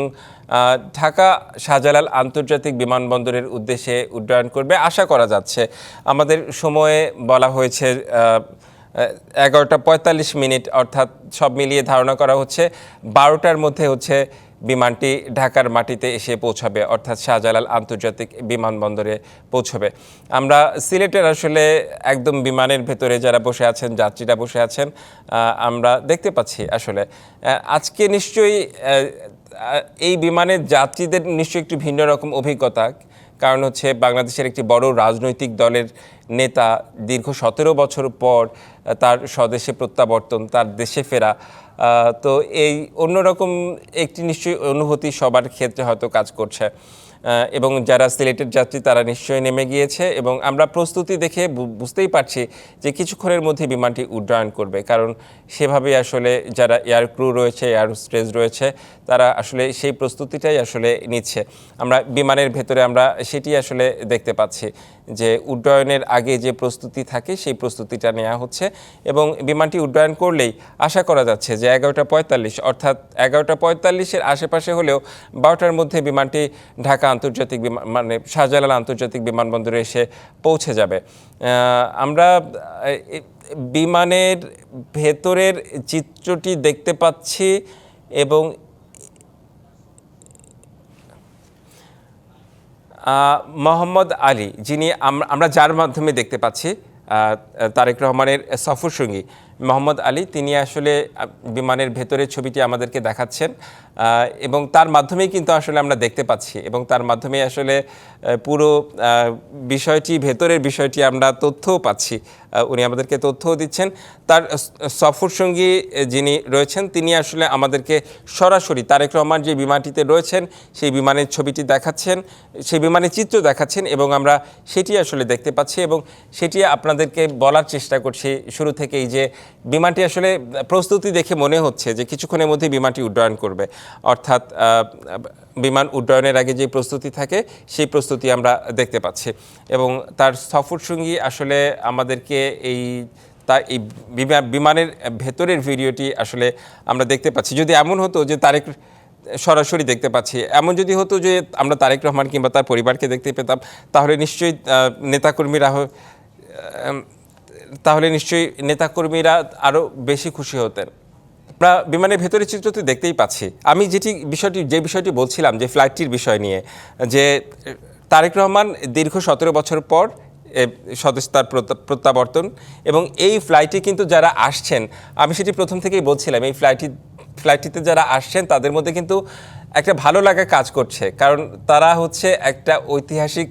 ঢাকা শাহজালাল আন্তর্জাতিক বিমানবন্দরের উদ্দেশ্যে উড্ডয়ন করবে আশা করা যাচ্ছে। আমাদের সময়ে বলা হয়েছে 11:45, অর্থাৎ সব মিলিয়ে ধারণা করা হচ্ছে 12টার মধ্যে বিমানটি ঢাকার মাটিতে এসে পৌঁছাবে, অর্থাৎ শাহজালাল আন্তর্জাতিক বিমানবন্দরে পৌঁছবে। আমরা সিলেটের আসলে একদম বিমানের ভেতরে যারা বসে আছেন, যাত্রীরা বসে আছেন, আমরা দেখতে পাচ্ছি আসলে আজকে নিশ্চয়ই এই বিমানের যাত্রীদের নিশ্চয়ই একটি ভিন্ন রকম অভিজ্ঞতা, কারণ বাংলাদেশের একটি বড় রাজনৈতিক দলের নেতা দীর্ঘ 17 বছর পর তার স্বদেশে প্রত্যাবর্তন, তার দেশে ফেরা, তো এই অন্যরকম একটি নিশ্চয়ই অনুভূতি সবার ক্ষেত্রে হয়তো কাজ করছে। এবং যারা সিলেটের যাত্রী তারা নিশ্চয়ই নেমে গিয়েছে এবং আমরা প্রস্তুতি দেখে বুঝতেই পারছি যে কিছুক্ষণের মধ্যে বিমানটি উড্ডয়ন করবে, কারণ সেভাবে আসলে যারা এয়ার ক্রু রয়েছে, এয়ার হোস্টেস রয়েছে, তারা আসলে সেই প্রস্তুতিটাই আসলে নিচ্ছে। আমরা বিমানের ভেতরে আমরা সেটি আসলে দেখতে পাচ্ছি যে উড্ডয়নের আগে যে প্রস্তুতি থাকে সেই প্রস্তুতিটা নেওয়া হচ্ছে এবং বিমানটি উড্ডয়ন করলেই আশা করা যাচ্ছে যে 11:45 অর্থাৎ 11:45-এর আশেপাশে হলেও 12টার মধ্যে বিমানটি ঢাকা আন্তর্জাতিক মানে শাহজালাল আন্তর্জাতিক বিমানবন্দরে এসে পৌঁছে যাবে। আমরা বিমানের ভেতরের চিত্রটি দেখতে পাচ্ছি এবং মোহাম্মদ আলী, যিনি আমরা যার মাধ্যমে দেখতে পাচ্ছি তারেক রহমানের সফর সঙ্গী মোহাম্মদ আলী, তিনি আসলে বিমানের ভেতরের ছবিটি আমাদেরকে দেখাচ্ছেন এবং তার মাধ্যমেই কিন্তু আসলে আমরা দেখতে পাচ্ছি এবং তার মাধ্যমেই আসলে পুরো বিষয়টি, ভেতরের বিষয়টি আমরা তথ্যও পাচ্ছি। উনি আমাদেরকে তথ্যও দিচ্ছেন। তার সফর সঙ্গী যিনি রয়েছেন তিনি আসলে আমাদেরকে সরাসরি তারেক রহমান যে বিমানটিতে রয়েছেন সেই বিমানের ছবিটি দেখাচ্ছেন, সেই বিমানের চিত্র দেখাচ্ছেন এবং আমরা সেটি আসলে দেখতে পাচ্ছি এবং সেটি আপনাদেরকে বলার চেষ্টা করছি শুরু থেকেই যে বিমানটি আসলে প্রস্তুতি দেখে মনে হচ্ছে যে কিছুক্ষণের মধ্যে বিমানটি উড্ডয়ন করবে, অর্থাৎ বিমান উড্ডয়নের আগে যে প্রস্তুতি থাকে সেই প্রস্তুতি আমরা দেখতে পাচ্ছি এবং তার সফর সঙ্গী আসলে আমাদেরকে এই বিমানের ভেতরের ভিডিওটি আসলে আমরা দেখতে পাচ্ছি। যদি এমন হতো যে তারেক সরাসরি দেখতে পাচ্ছি, এমন যদি হতো যে আমরা তারেক রহমান কিংবা তার পরিবারকে দেখতে পেতাম, তাহলে নিশ্চয়ই নেতাকর্মীরা আরও বেশি খুশি হতেন। আমরা বিমানের ভেতরের চিত্রটি দেখতেই পাচ্ছি। আমি যে বিষয়টি বলছিলাম যে ফ্লাইটটির বিষয় নিয়ে, যে তারেক রহমান দীর্ঘ 17 বছর পর সদস্যতার প্রত্যাবর্তন এবং এই ফ্লাইটে কিন্তু যারা আসছেন, আমি সেটি প্রথম থেকেই বলছিলাম, এই ফ্লাইটটিতে যারা আসছেন তাদের মধ্যে কিন্তু একটা ভালো লাগা কাজ করছে, কারণ তারা হচ্ছে একটা ঐতিহাসিক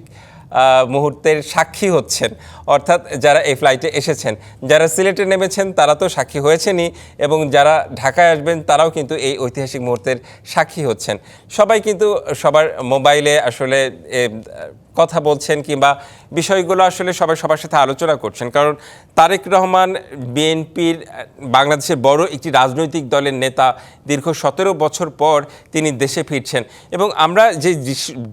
মুহূর্তের সাক্ষী হচ্ছেন। অর্থাৎ যারা এই ফ্লাইটে এসেছেন, যারা সিলেটে নেমেছেন তারা তো সাক্ষী হয়েছেনই এবং যারা ঢাকায় আসবেন তারাও কিন্তু এই ঐতিহাসিক মুহূর্তের সাক্ষী হচ্ছেন। সবাই কিন্তু সবার মোবাইলে আসলে কথা বলছেন কিংবা বিষয়গুলো আসলে সবাই সবার সাথে আলোচনা করছেন, কারণ তারেক রহমান বিএনপির বাংলাদেশের বড় একটি রাজনৈতিক দলের নেতা, দীর্ঘ 17 বছর পর তিনি দেশে ফিরছেন এবং আমরা যে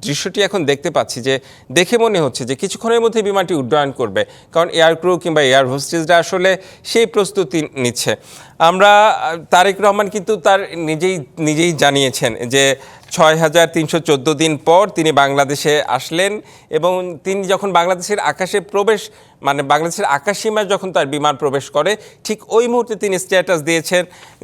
দৃশ্যটি এখন দেখতে পাচ্ছি, যে দেখে মনে হচ্ছে যে কিছুক্ষণের মধ্যে বিমানটি উড্ডয়ন করবে, কারণ এয়ার ক্রু কিংবা এয়ার হোস্টেসরা আসলে সেই প্রস্তুতি নিচ্ছে। আমরা তারেক রহমান কিন্তু তার নিজেই জানিয়েছেন যে 6314 দিন পর তিনি বাংলাদেশে আসলেন এবং তিনি যখন বাংলাদেশের আকাশে বাংলাদেশের আকাশসীমায় যখন তার বিমান প্রবেশ করে, ঠিক ওই মুহূর্তে তিনি স্ট্যাটাস দিয়েছেন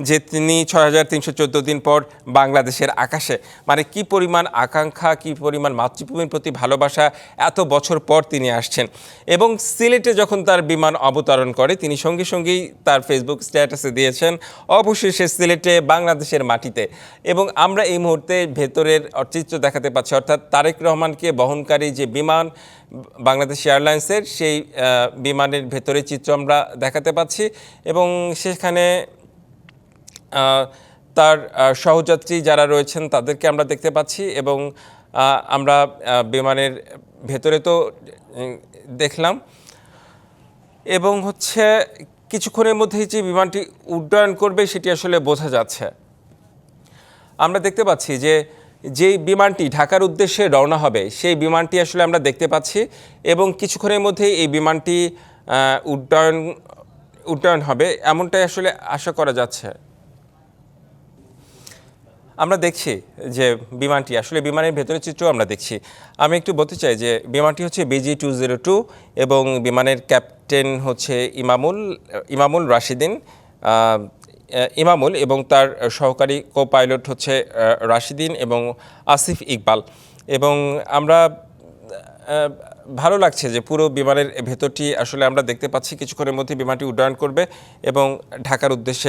যে তিনি 6314 দিন পর বাংলাদেশের আকাশে। মানে কি পরিমাণ আকাঙ্ক্ষা, কি পরিমাণ মাতৃভূমির প্রতি ভালোবাসা, এত বছর পর তিনি আসছেন। এবং সিলেটে যখন তার বিমান অবতরণ করে, তিনি সঙ্গে সঙ্গেই তার ফেসবুক স্ট্যাটাসে দিয়েছেন অবশেষে সিলেটে বাংলাদেশের মাটিতে। এবং আমরা এই মুহূর্তে ভেতরের চিত্র দেখাতে পাচ্ছি, অর্থাৎ তারেক রহমানকে বহনকারী যে বিমান বাংলাদেশ এয়ারলাইন্সের, সেই বিমানের ভেতরের চিত্র আমরা দেখাতে পাচ্ছি এবং সেখানে তার সহযাত্রী যারা রয়েছেন তাদেরকে আমরা দেখতে পাচ্ছি এবং আমরা বিমানের ভেতরে তো দেখলাম এবং হচ্ছে কিছুক্ষণের মধ্যেই যে বিমানটি উড্ডয়ন করবে সেটি আসলে বোঝা যাচ্ছে। আমরা দেখতে পাচ্ছি যে যেই বিমানটি ঢাকার উদ্দেশ্যে রওনা হবে সেই বিমানটি আসলে আমরা দেখতে পাচ্ছি এবং কিছুক্ষণের মধ্যেই এই বিমানটি উড্ডয়ন হবে, এমনটাই আসলে আশা করা যাচ্ছে। আমরা দেখছি যে বিমানটি আসলে বিমানের ভেতরের চিত্র আমরা দেখছি। আমি একটু বলতে চাই যে বিমানটি হচ্ছে BG202 এবং বিমানের ক্যাপ্টেন হচ্ছে ইমামুল রাশিদিন এবং তার সহকারী কো পাইলট হচ্ছে রাশিদিন এবং আসিফ ইকবাল। এবং আমরা ভালো লাগছে যে পুরো বিমানের ভেতরটি আসলে আমরা দেখতে পাচ্ছি কিছুক্ষণের মধ্যে বিমানটি উড্ডয়ন করবে এবং ঢাকার উদ্দেশ্যে